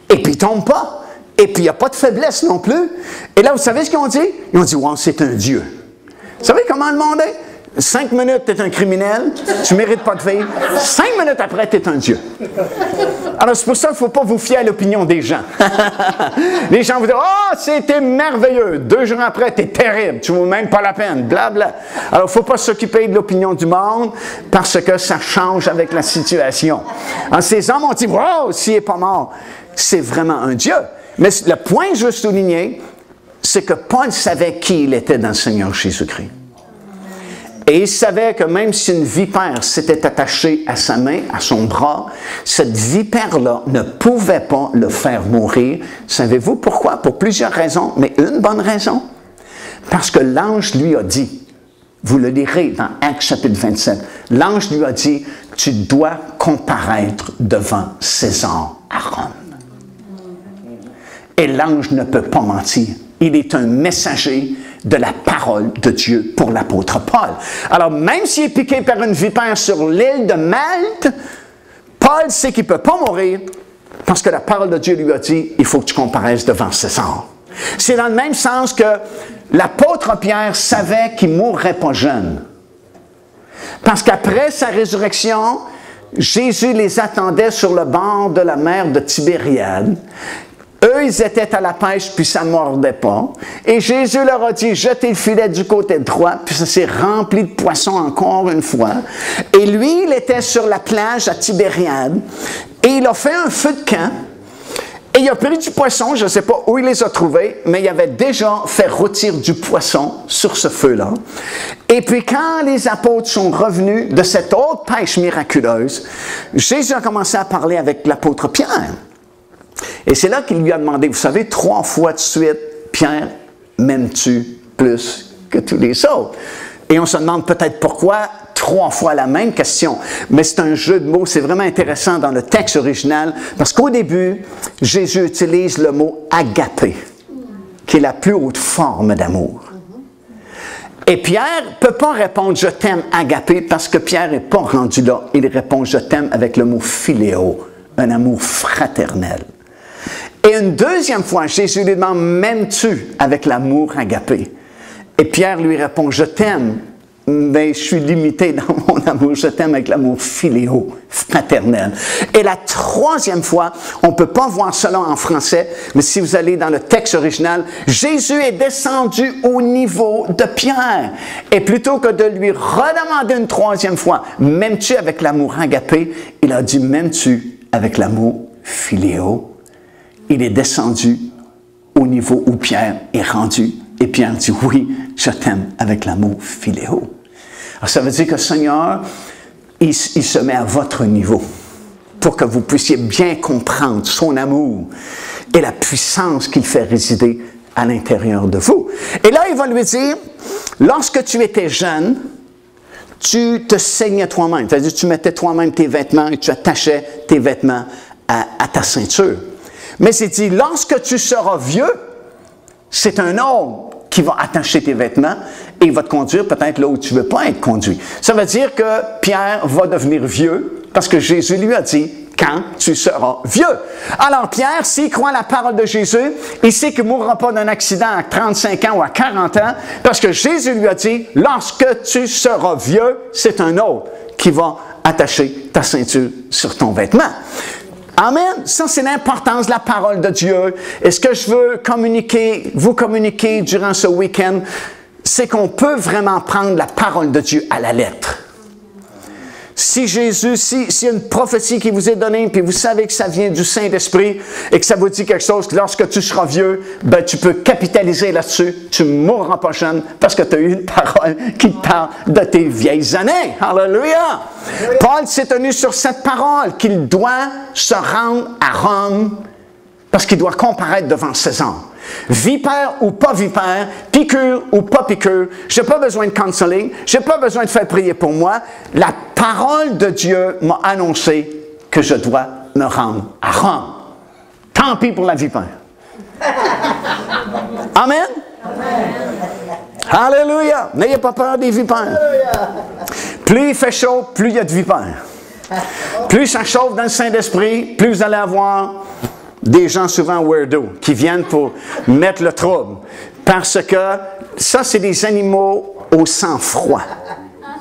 Et puis il ne tombe pas. Et puis il n'y a pas de faiblesse non plus. Et là, vous savez ce qu'ils ont dit? Ils ont dit, wow, c'est un Dieu. Vous savez comment le monde est? 5 minutes, tu es un criminel, tu ne mérites pas de vivre. 5 minutes après, tu es un Dieu. Alors, c'est pour ça qu'il ne faut pas vous fier à l'opinion des gens. Les gens vous disent, « Oh, c'était merveilleux! » 2 jours après, tu es terrible, tu ne vaux même pas la peine, blabla. Alors, il ne faut pas s'occuper de l'opinion du monde parce que ça change avec la situation. Alors, ces hommes ont dit, « Wow, s'il n'est pas mort, c'est vraiment un Dieu. » Mais le point que je veux souligner, c'est que Paul savait qui il était dans le Seigneur Jésus-Christ. Et il savait que même si une vipère s'était attachée à sa main, à son bras, cette vipère-là ne pouvait pas le faire mourir. Savez-vous pourquoi? Pour plusieurs raisons, mais une bonne raison. Parce que l'ange lui a dit, vous le lirez dans Actes chapitre 27, l'ange lui a dit, tu dois comparaître devant César à Rome. Et l'ange ne peut pas mentir. Il est un messager de la parole de Dieu pour l'apôtre Paul. Alors, même s'il est piqué par une vipère sur l'île de Malte, Paul sait qu'il ne peut pas mourir parce que la parole de Dieu lui a dit, il faut que tu comparaisses devant César. C'est dans le même sens que l'apôtre Pierre savait qu'il ne mourrait pas jeune. Parce qu'après sa résurrection, Jésus les attendait sur le bord de la mer de Tibériade. Eux, ils étaient à la pêche, puis ça ne mordait pas. Et Jésus leur a dit, jetez le filet du côté droit, puis ça s'est rempli de poissons encore une fois. Et lui, il était sur la plage à Tibériade, et il a fait un feu de camp, et il a pris du poisson, je ne sais pas où il les a trouvés, mais il avait déjà fait rôtir du poisson sur ce feu-là. Et puis quand les apôtres sont revenus de cette autre pêche miraculeuse, Jésus a commencé à parler avec l'apôtre Pierre. Et c'est là qu'il lui a demandé, vous savez, 3 fois de suite, Pierre, m'aimes-tu plus que tous les autres? Et on se demande peut-être pourquoi 3 fois la même question. Mais c'est un jeu de mots, c'est vraiment intéressant dans le texte original, parce qu'au début, Jésus utilise le mot agapé, qui est la plus haute forme d'amour. Et Pierre ne peut pas répondre « je t'aime agapé » parce que Pierre n'est pas rendu là. Il répond « je t'aime » avec le mot philéo, un amour fraternel. Et une deuxième fois, Jésus lui demande, m'aimes-tu avec l'amour agapé? Et Pierre lui répond, je t'aime, mais je suis limité dans mon amour, je t'aime avec l'amour philéo, fraternel. Et la troisième fois, on ne peut pas voir cela en français, mais si vous allez dans le texte original, Jésus est descendu au niveau de Pierre. Et plutôt que de lui redemander une troisième fois, m'aimes-tu avec l'amour agapé? Il a dit, m'aimes-tu avec l'amour philéo? Il est descendu au niveau où Pierre est rendu. Et Pierre dit, oui, je t'aime avec l'amour philéo. Alors ça veut dire que le Seigneur, il se met à votre niveau pour que vous puissiez bien comprendre son amour et la puissance qu'il fait résider à l'intérieur de vous. Et là, il va lui dire, lorsque tu étais jeune, tu te saignais toi-même. C'est-à-dire, tu mettais toi-même tes vêtements et tu attachais tes vêtements à ta ceinture. Mais c'est dit, lorsque tu seras vieux, c'est un autre qui va attacher tes vêtements et il va te conduire peut-être là où tu ne veux pas être conduit. Ça veut dire que Pierre va devenir vieux parce que Jésus lui a dit, quand tu seras vieux. Alors Pierre, s'il croit à la parole de Jésus, il sait qu'il ne mourra pas d'un accident à 35 ans ou à 40 ans parce que Jésus lui a dit, lorsque tu seras vieux, c'est un autre qui va attacher ta ceinture sur ton vêtement. Amen. Ça, c'est l'importance de la parole de Dieu. Et ce que je veux vous communiquer durant ce week-end, c'est qu'on peut vraiment prendre la parole de Dieu à la lettre. Si Jésus, s'il y a une prophétie qui vous est donnée, puis vous savez que ça vient du Saint-Esprit et que ça vous dit quelque chose, que lorsque tu seras vieux, ben, tu peux capitaliser là-dessus. Tu ne mourras pas jeune parce que tu as eu une parole qui te parle de tes vieilles années. Alléluia! Paul s'est tenu sur cette parole qu'il doit se rendre à Rome parce qu'il doit comparaître devant ses hommes. Vipère ou pas vipère, piqûre ou pas piqûre, je n'ai pas besoin de counseling, je n'ai pas besoin de faire prier pour moi. La parole de Dieu m'a annoncé que je dois me rendre à Rome. Tant pis pour la vipère. Amen? Alléluia! N'ayez pas peur des vipères. Plus il fait chaud, plus il y a de vipères. Plus ça chauffe dans le Saint-Esprit, plus vous allez avoir des gens souvent weirdo qui viennent pour mettre le trouble. Parce que ça, c'est des animaux au sang froid.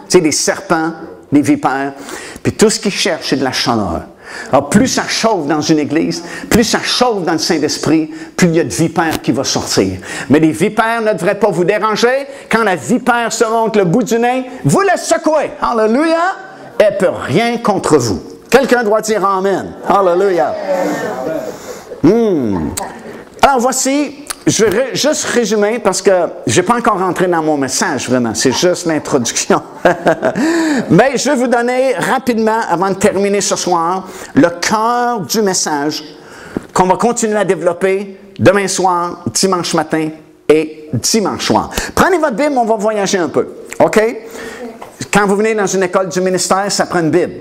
C'est des serpents, des vipères. Puis tout ce qu'ils cherchent, c'est de la chaleur. Alors, plus ça chauffe dans une église, plus ça chauffe dans le Saint-Esprit, plus il y a de vipères qui vont sortir. Mais les vipères ne devraient pas vous déranger. Quand la vipère se monte le bout du nez, vous la secouez. Alléluia! Elle ne peut rien contre vous. Quelqu'un doit dire Amen. Alléluia! Alors voici, je vais juste résumer parce que je n'ai pas encore rentré dans mon message vraiment, c'est juste l'introduction. Mais je vais vous donner rapidement, avant de terminer ce soir, le cœur du message qu'on va continuer à développer demain soir, dimanche matin et dimanche soir. Prenez votre Bible, on va voyager un peu, OK? Quand vous venez dans une école du ministère, ça prend une Bible.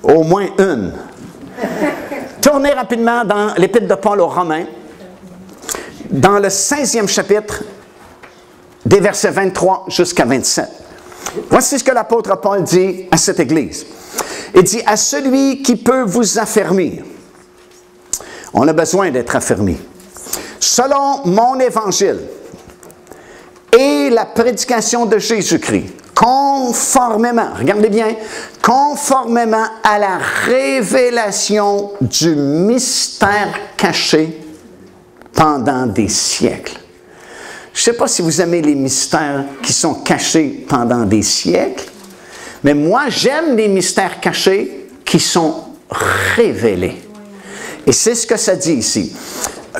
Au moins une. Tournez rapidement dans l'Épître de Paul aux Romains, dans le 16e chapitre, des versets 23 jusqu'à 27. Voici ce que l'apôtre Paul dit à cette église. Il dit, « À celui qui peut vous affermir. » On a besoin d'être affermi. « Selon mon évangile et la prédication de Jésus-Christ, conformément, regardez bien, conformément à la révélation du mystère caché pendant des siècles. » Je ne sais pas si vous aimez les mystères qui sont cachés pendant des siècles, mais moi, j'aime les mystères cachés qui sont révélés. Et c'est ce que ça dit ici.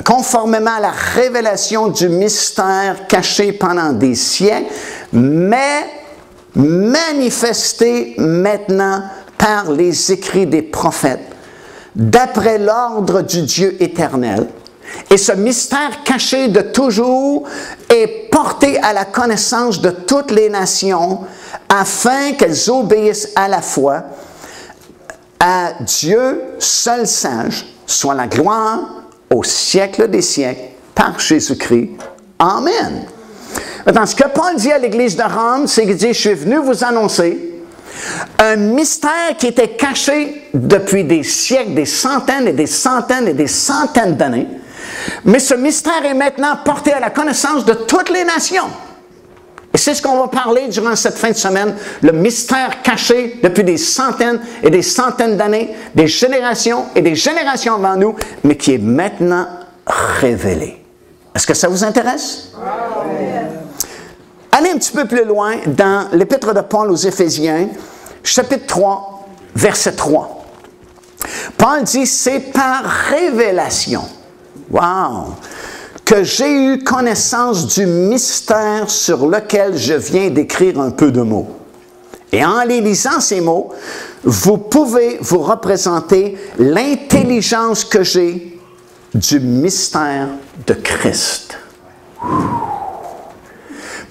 Conformément à la révélation du mystère caché pendant des siècles, mais manifesté maintenant par les écrits des prophètes, d'après l'ordre du Dieu éternel. Et ce mystère caché de toujours est porté à la connaissance de toutes les nations, afin qu'elles obéissent à la fois à Dieu seul sage, soit la gloire au siècle des siècles, par Jésus-Christ. Amen. Maintenant, ce que Paul dit à l'église de Rome, c'est qu'il dit, je suis venu vous annoncer un mystère qui était caché depuis des siècles, des centaines et des centaines et des centaines d'années. Mais ce mystère est maintenant porté à la connaissance de toutes les nations. Et c'est ce qu'on va parler durant cette fin de semaine, le mystère caché depuis des centaines et des centaines d'années, des générations et des générations avant nous, mais qui est maintenant révélé. Est-ce que ça vous intéresse? Allez un petit peu plus loin dans l'Épître de Paul aux Éphésiens, chapitre 3, verset 3. Paul dit, c'est par révélation, wow, que j'ai eu connaissance du mystère sur lequel je viens d'écrire un peu de mots. Et en les lisant ces mots, vous pouvez vous représenter l'intelligence que j'ai du mystère de Christ.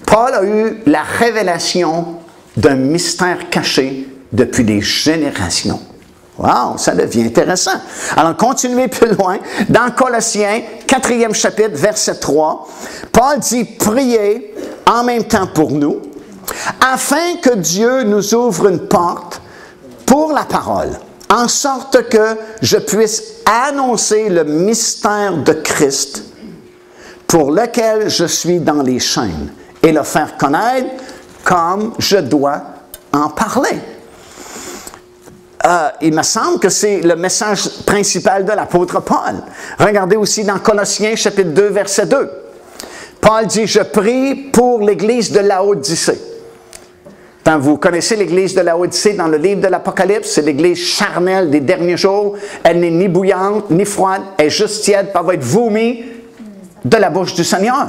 Paul a eu la révélation d'un mystère caché depuis des générations. Wow, ça devient intéressant. Alors, continuez plus loin. Dans Colossiens, 4e chapitre, verset 3, Paul dit, priez en même temps pour nous, afin que Dieu nous ouvre une porte pour la parole, en sorte que je puisse annoncer le mystère de Christ, pour lequel je suis dans les chaînes, et le faire connaître comme je dois en parler. il me semble que c'est le message principal de l'apôtre Paul. Regardez aussi dans Colossiens chapitre 2, verset 2. Paul dit, « Je prie pour l'église de Laodicée. » Vous connaissez l'église de Laodicée dans le livre de l'Apocalypse, c'est l'église charnelle des derniers jours. Elle n'est ni bouillante, ni froide, elle est juste tiède, elle va être vomie de la bouche du Seigneur.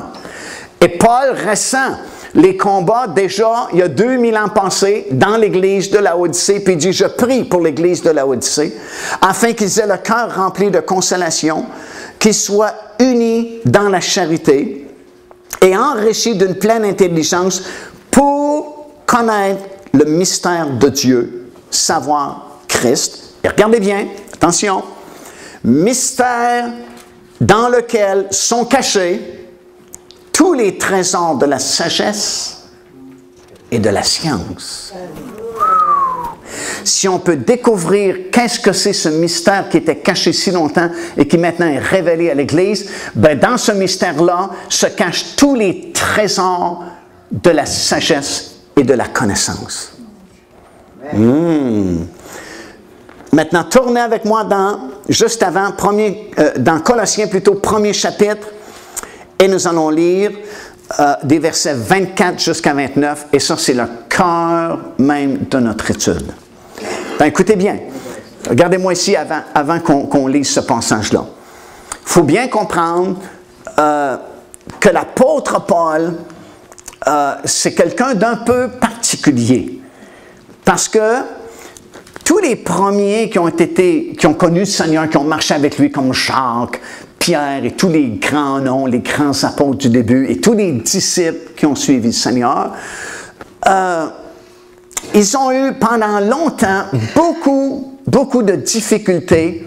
Et Paul ressent les combats déjà, il y a 2000 ans passés, dans l'église de Laodicée, puis il dit, « Je prie pour l'église de Laodicée, afin qu'ils aient le cœur rempli de consolation, qu'ils soient unis dans la charité et enrichis d'une pleine intelligence pour connaître le mystère de Dieu, savoir Christ. » Et regardez bien, attention, mystère dans lequel sont cachés tous les trésors de la sagesse et de la science. Si on peut découvrir qu'est-ce que c'est ce mystère qui était caché si longtemps et qui maintenant est révélé à l'Église, ben dans ce mystère-là se cachent tous les trésors de la sagesse et de la connaissance. Maintenant, tournez avec moi juste avant, dans Colossiens plutôt, premier chapitre, et nous allons lire des versets 24 jusqu'à 29, et ça, c'est le cœur même de notre étude. Ben, écoutez bien, regardez-moi ici avant qu'on lise ce passage-là. Il faut bien comprendre que l'apôtre Paul, c'est quelqu'un d'un peu particulier. Parce que tous les premiers qui ont connu le Seigneur, qui ont marché avec lui, comme Jacques, Pierre et tous les grands noms, les grands apôtres du début, et tous les disciples qui ont suivi le Seigneur, ils ont eu pendant longtemps beaucoup de difficultés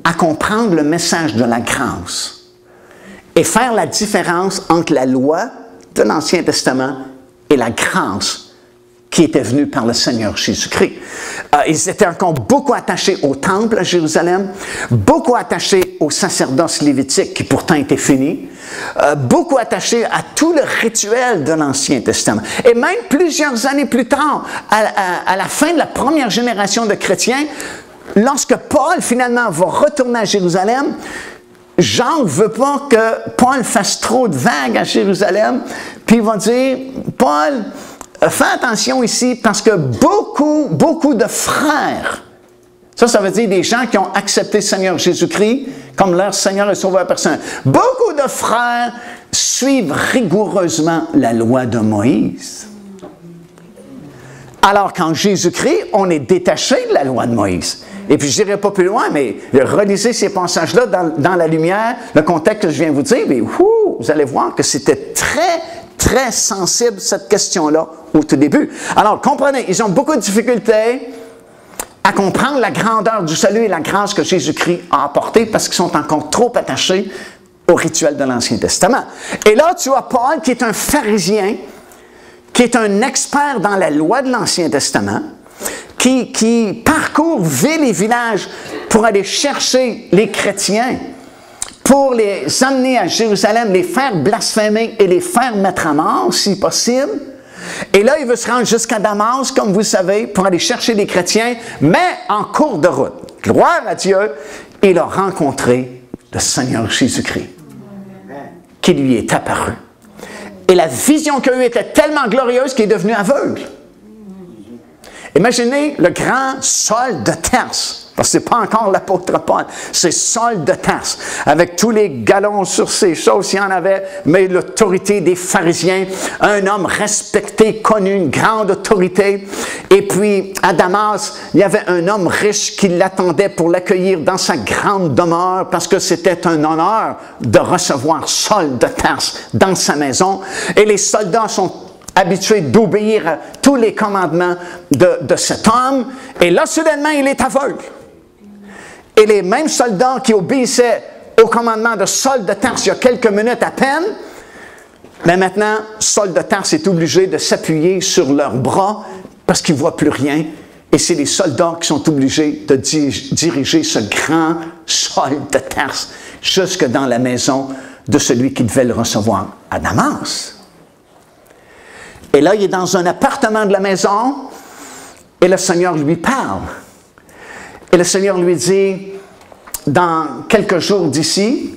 à comprendre le message de la grâce et faire la différence entre la loi de l'Ancien Testament et la grâce qui était venue par le Seigneur Jésus-Christ. Ils étaient encore beaucoup attachés au temple à Jérusalem, beaucoup attachés au sacerdoce lévitique qui pourtant était fini, beaucoup attachés à tout le rituel de l'Ancien Testament. Et même plusieurs années plus tard, à la fin de la première génération de chrétiens, lorsque Paul finalement va retourner à Jérusalem, Jean ne veut pas que Paul fasse trop de vagues à Jérusalem, puis il va dire, Paul, fais attention ici parce que beaucoup de frères, ça veut dire des gens qui ont accepté le Seigneur Jésus-Christ comme leur Seigneur et Sauveur personnel. Beaucoup de frères suivent rigoureusement la loi de Moïse. Alors qu'en Jésus-Christ, on est détaché de la loi de Moïse. Et puis je n'irai pas plus loin, mais relisez ces passages-là dans la lumière, le contexte que je viens de vous dire, mais vous allez voir que c'était très sensible cette question-là au tout début. Alors, comprenez, ils ont beaucoup de difficultés à comprendre la grandeur du salut et la grâce que Jésus-Christ a apportée parce qu'ils sont encore trop attachés au rituel de l'Ancien Testament. Et là, tu as Paul qui est un pharisien, qui est un expert dans la loi de l'Ancien Testament, qui parcourt villes et villages pour aller chercher les chrétiens, pour les amener à Jérusalem, les faire blasphémer et les faire mettre à mort, si possible. Et là, il veut se rendre jusqu'à Damas, comme vous le savez, pour aller chercher les chrétiens, mais en cours de route. Gloire à Dieu, il a rencontré le Seigneur Jésus-Christ, qui lui est apparu. Et la vision qu'il a eue était tellement glorieuse qu'il est devenu aveugle. Imaginez le grand Saul de Tarse, parce que ce n'est pas encore l'apôtre Paul, c'est Saul de Tarse, avec tous les galons sur ses choses, s'il y en avait, mais l'autorité des pharisiens, un homme respecté, connu, une grande autorité. Et puis, à Damas, il y avait un homme riche qui l'attendait pour l'accueillir dans sa grande demeure, parce que c'était un honneur de recevoir Saul de Tarse dans sa maison. Et les soldats sont habitué d'obéir à tous les commandements de cet homme. Et là, soudainement, il est aveugle. Et les mêmes soldats qui obéissaient au commandement de Saul de Tarse il y a quelques minutes à peine, mais maintenant, Saul de Tarse est obligé de s'appuyer sur leurs bras parce qu'il ne voit plus rien. Et c'est les soldats qui sont obligés de diriger ce grand Saul de Tarse jusque dans la maison de celui qui devait le recevoir à Damas. Et là, il est dans un appartement de la maison et le Seigneur lui parle. Et le Seigneur lui dit, dans quelques jours d'ici,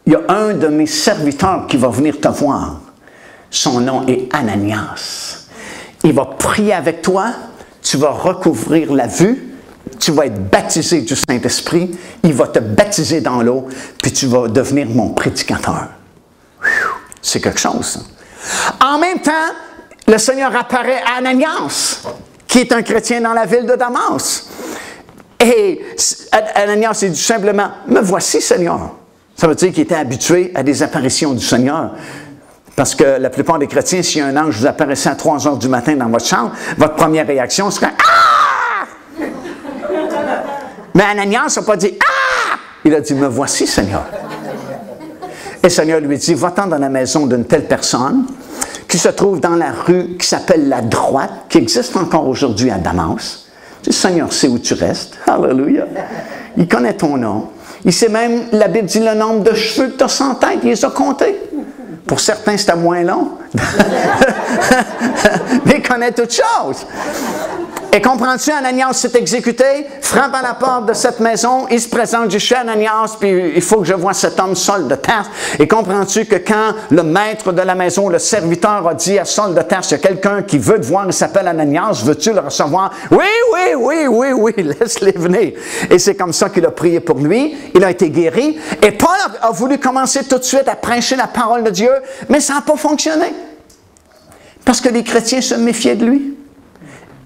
il y a un de mes serviteurs qui va venir te voir. Son nom est Ananias. Il va prier avec toi, tu vas recouvrir la vue, tu vas être baptisé du Saint-Esprit, il va te baptiser dans l'eau, puis tu vas devenir mon prédicateur. C'est quelque chose, ça. En même temps, le Seigneur apparaît à Ananias, qui est un chrétien dans la ville de Damas. Et Ananias dit simplement, « Me voici, Seigneur. » Ça veut dire qu'il était habitué à des apparitions du Seigneur. Parce que la plupart des chrétiens, si un ange vous apparaissait à 3 heures du matin dans votre chambre, votre première réaction serait « Ah! » Mais Ananias n'a pas dit « Ah! » Il a dit « Me voici, Seigneur. » Et le Seigneur lui dit, va-t'en dans la maison d'une telle personne qui se trouve dans la rue qui s'appelle la Droite, qui existe encore aujourd'hui à Damas. Le Seigneur sait où tu restes. Alléluia. Il connaît ton nom. Il sait même, la Bible dit le nombre de cheveux que tu as sans tête. Il les a comptés. Pour certains, c'était moins long. Mais il connaît toutes choses. Et comprends-tu, Ananias s'est exécuté, frappe à la porte de cette maison, il se présente, je suis Ananias, puis il faut que je voie cet homme Saul de Tarse. Et comprends-tu que quand le maître de la maison, le serviteur a dit à Saul de Tarse, il y a quelqu'un qui veut te voir, il s'appelle Ananias, veux-tu le recevoir? Oui, laisse-les venir. Et c'est comme ça qu'il a prié pour lui, il a été guéri. Et Paul a voulu commencer tout de suite à prêcher la parole de Dieu, mais ça n'a pas fonctionné. Parce que les chrétiens se méfiaient de lui.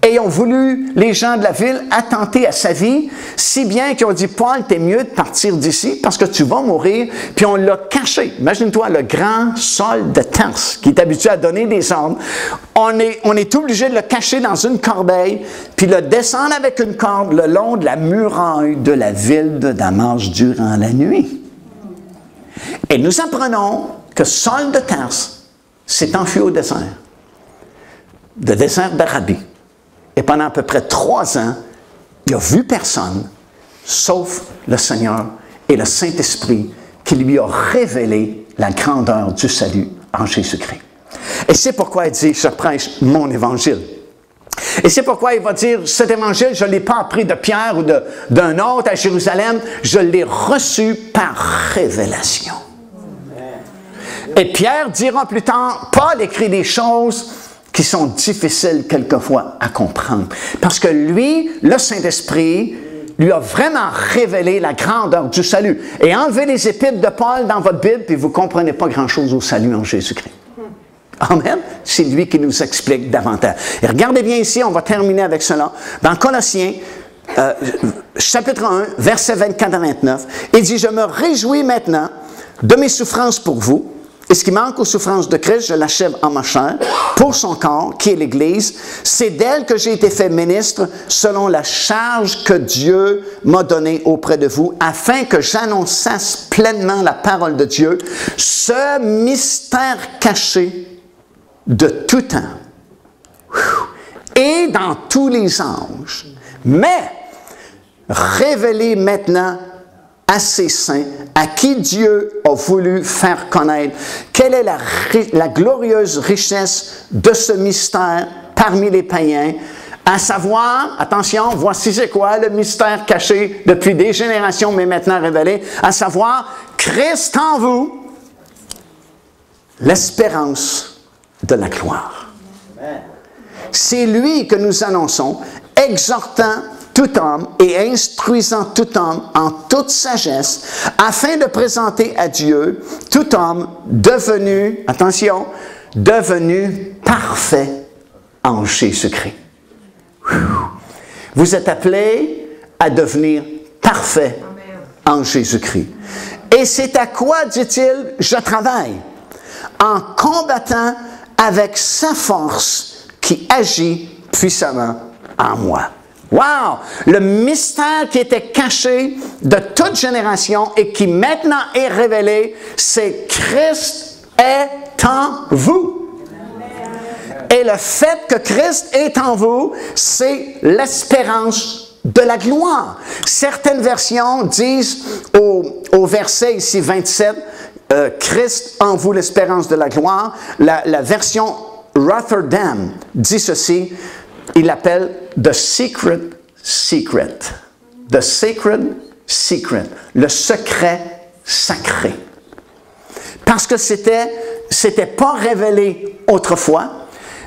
Et ont voulu, les gens de la ville, attenter à sa vie, si bien qu'ils ont dit, Paul, t'es mieux de partir d'ici parce que tu vas mourir. Puis on l'a caché. Imagine-toi, le grand Saul de Tarse, qui est habitué à donner des ordres. On est obligé de le cacher dans une corbeille, puis le descendre avec une corde le long de la muraille de la ville de Damas durant la nuit. Et nous apprenons que Saul de Tarse s'est enfui au désert. Le désert d'Arabie. Et pendant à peu près 3 ans, il n'a vu personne, sauf le Seigneur et le Saint-Esprit, qui lui a révélé la grandeur du salut en Jésus-Christ. Et c'est pourquoi il dit, je prêche mon évangile. Et c'est pourquoi il va dire, cet évangile, je ne l'ai pas appris de Pierre ou d'un autre à Jérusalem, je l'ai reçu par révélation. Et Pierre dira plus tard, Paul écrit des choses qui sont difficiles quelquefois à comprendre. Parce que lui, le Saint-Esprit, lui a vraiment révélé la grandeur du salut. Et enlevez les épîtres de Paul dans votre Bible, puis vous ne comprenez pas grand-chose au salut en Jésus-Christ. Amen. C'est lui qui nous explique davantage. Et regardez bien ici, on va terminer avec cela. Dans Colossiens, chapitre 1, versets 24 à 29, il dit, « Je me réjouis maintenant de mes souffrances pour vous, et ce qui manque aux souffrances de Christ, je l'achève en ma chair, pour son corps, qui est l'Église. C'est d'elle que j'ai été fait ministre, selon la charge que Dieu m'a donnée auprès de vous, afin que j'annonçasse pleinement la parole de Dieu, ce mystère caché de tout temps, et dans tous les anges, mais révélé maintenant à ses saints, à qui Dieu a voulu faire connaître quelle est la glorieuse richesse de ce mystère parmi les païens, à savoir, attention, voici c'est quoi le mystère caché depuis des générations, mais maintenant révélé, à savoir, Christ en vous, l'espérance de la gloire. C'est lui que nous annonçons, exhortant tout homme et instruisant tout homme en toute sagesse, afin de présenter à Dieu tout homme devenu, attention, devenu parfait en Jésus-Christ. Vous êtes appelés à devenir parfait en Jésus-Christ. Et c'est à quoi, dit-il, je travaille, en combattant avec sa force qui agit puissamment en moi. Wow! Le mystère qui était caché de toute génération et qui maintenant est révélé, c'est Christ est en vous. Et le fait que Christ est en vous, c'est l'espérance de la gloire. Certaines versions disent au verset ici 27, Christ en vous l'espérance de la gloire. La version Rotterdam dit ceci, il l'appelle The Secret Secret. The sacred secret. Le secret sacré. Parce que c'était pas révélé autrefois,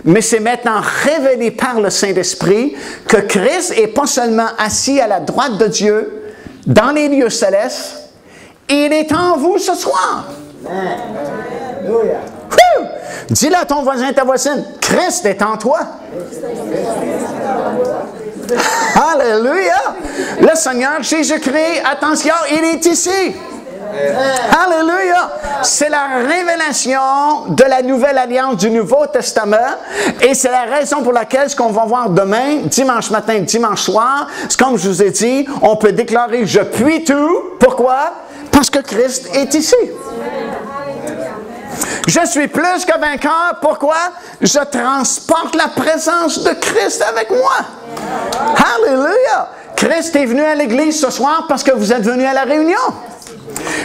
mais c'est maintenant révélé par le Saint-Esprit que Christ est pas seulement assis à la droite de Dieu dans les lieux célestes, il est en vous ce soir. Dis-le à ton voisin, ta voisine, Christ est en toi. Alléluia! Le Seigneur Jésus-Christ, attention, il est ici. Alléluia! C'est la révélation de la nouvelle alliance du Nouveau Testament et c'est la raison pour laquelle ce qu'on va voir demain, dimanche matin, dimanche soir, c'est comme je vous ai dit, on peut déclarer « Je puis tout ». Pourquoi? Parce que Christ est ici. Je suis plus que vainqueur. Pourquoi? Je transporte la présence de Christ avec moi. Alléluia! Christ est venu à l'église ce soir parce que vous êtes venus à la réunion.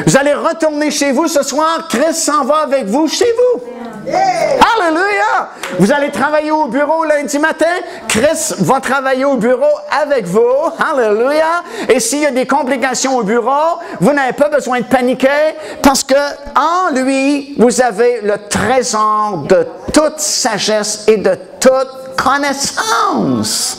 Vous allez retourner chez vous ce soir. Christ s'en va avec vous chez vous. Alléluia! Vous allez travailler au bureau lundi matin. Christ va travailler au bureau avec vous. Alléluia! Et s'il y a des complications au bureau, vous n'avez pas besoin de paniquer parce que en lui, vous avez le trésor de toute sagesse et de toute connaissance.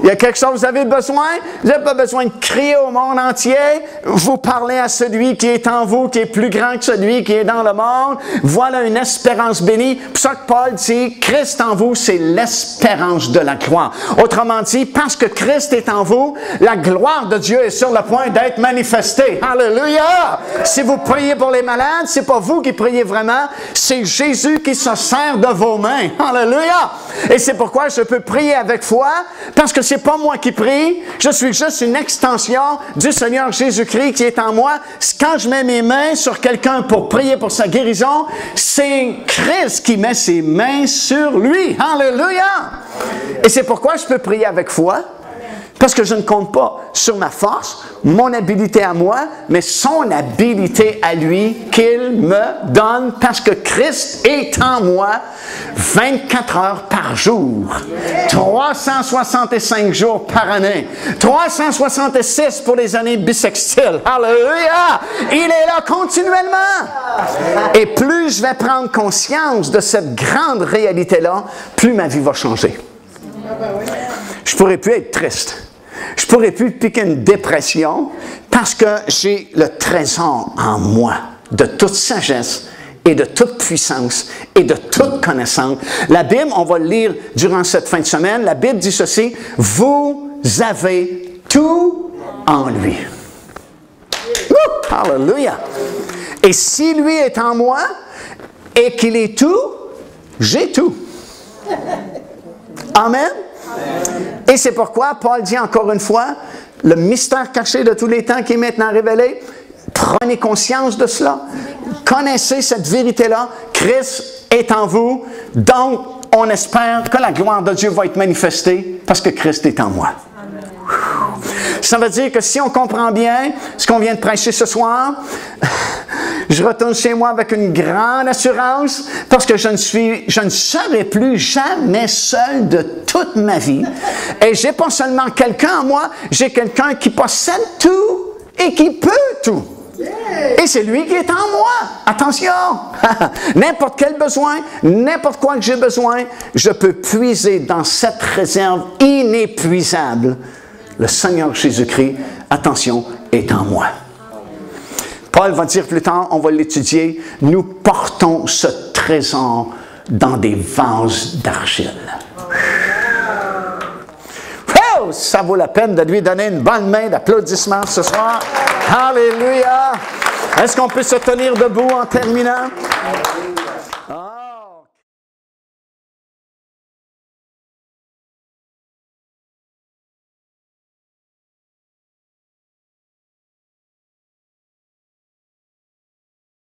Il y a quelque chose que vous avez besoin. Vous n'avez pas besoin de crier au monde entier. Vous parlez à celui qui est en vous, qui est plus grand que celui qui est dans le monde. Voilà une espérance bénie. C'est pour ça que Paul dit, Christ en vous, c'est l'espérance de la gloire. Autrement dit, parce que Christ est en vous, la gloire de Dieu est sur le point d'être manifestée. Alléluia! Si vous priez pour les malades, c'est pas vous qui priez vraiment, c'est Jésus qui se sert de vos mains. Alléluia! Et c'est pourquoi je peux prier avec foi, parce que c'est pas moi qui prie, je suis juste une extension du Seigneur Jésus-Christ qui est en moi. Quand je mets mes mains sur quelqu'un pour prier pour sa guérison, c'est Christ qui met ses mains sur lui. Alléluia! Et c'est pourquoi je peux prier avec foi, parce que je ne compte pas sur ma force, mon habilité à moi, mais son habilité à lui qu'il me donne parce que Christ est en moi 24 heures par jour, 365 jours par année, 366 pour les années bissextiles. Alléluia! Il est là continuellement. Et plus je vais prendre conscience de cette grande réalité-là, plus ma vie va changer. Je ne pourrai plus être triste. Je ne pourrai plus piquer une dépression parce que j'ai le trésor en moi de toute sagesse et de toute puissance et de toute connaissance. La Bible, on va le lire durant cette fin de semaine, la Bible dit ceci, « Vous avez tout en lui. » Alléluia! Et si lui est en moi et qu'il est tout, j'ai tout. Amen? Et c'est pourquoi Paul dit encore une fois, le mystère caché de tous les temps qui est maintenant révélé, prenez conscience de cela, connaissez cette vérité-là, Christ est en vous, donc on espère que la gloire de Dieu va être manifestée parce que Christ est en moi. Ça veut dire que si on comprend bien ce qu'on vient de prêcher ce soir, je retourne chez moi avec une grande assurance parce que je ne serai plus jamais seul de toute ma vie. Et j'ai pas seulement quelqu'un en moi, j'ai quelqu'un qui possède tout et qui peut tout. Et c'est lui qui est en moi. Attention! N'importe quel besoin, n'importe quoi que j'ai besoin, je peux puiser dans cette réserve inépuisable. Le Seigneur Jésus-Christ, attention, est en moi. Paul va dire plus tard, on va l'étudier, nous portons ce trésor dans des vases d'argile. Oh, ça vaut la peine de lui donner une bonne main d'applaudissement ce soir. Alléluia! Est-ce qu'on peut se tenir debout en terminant?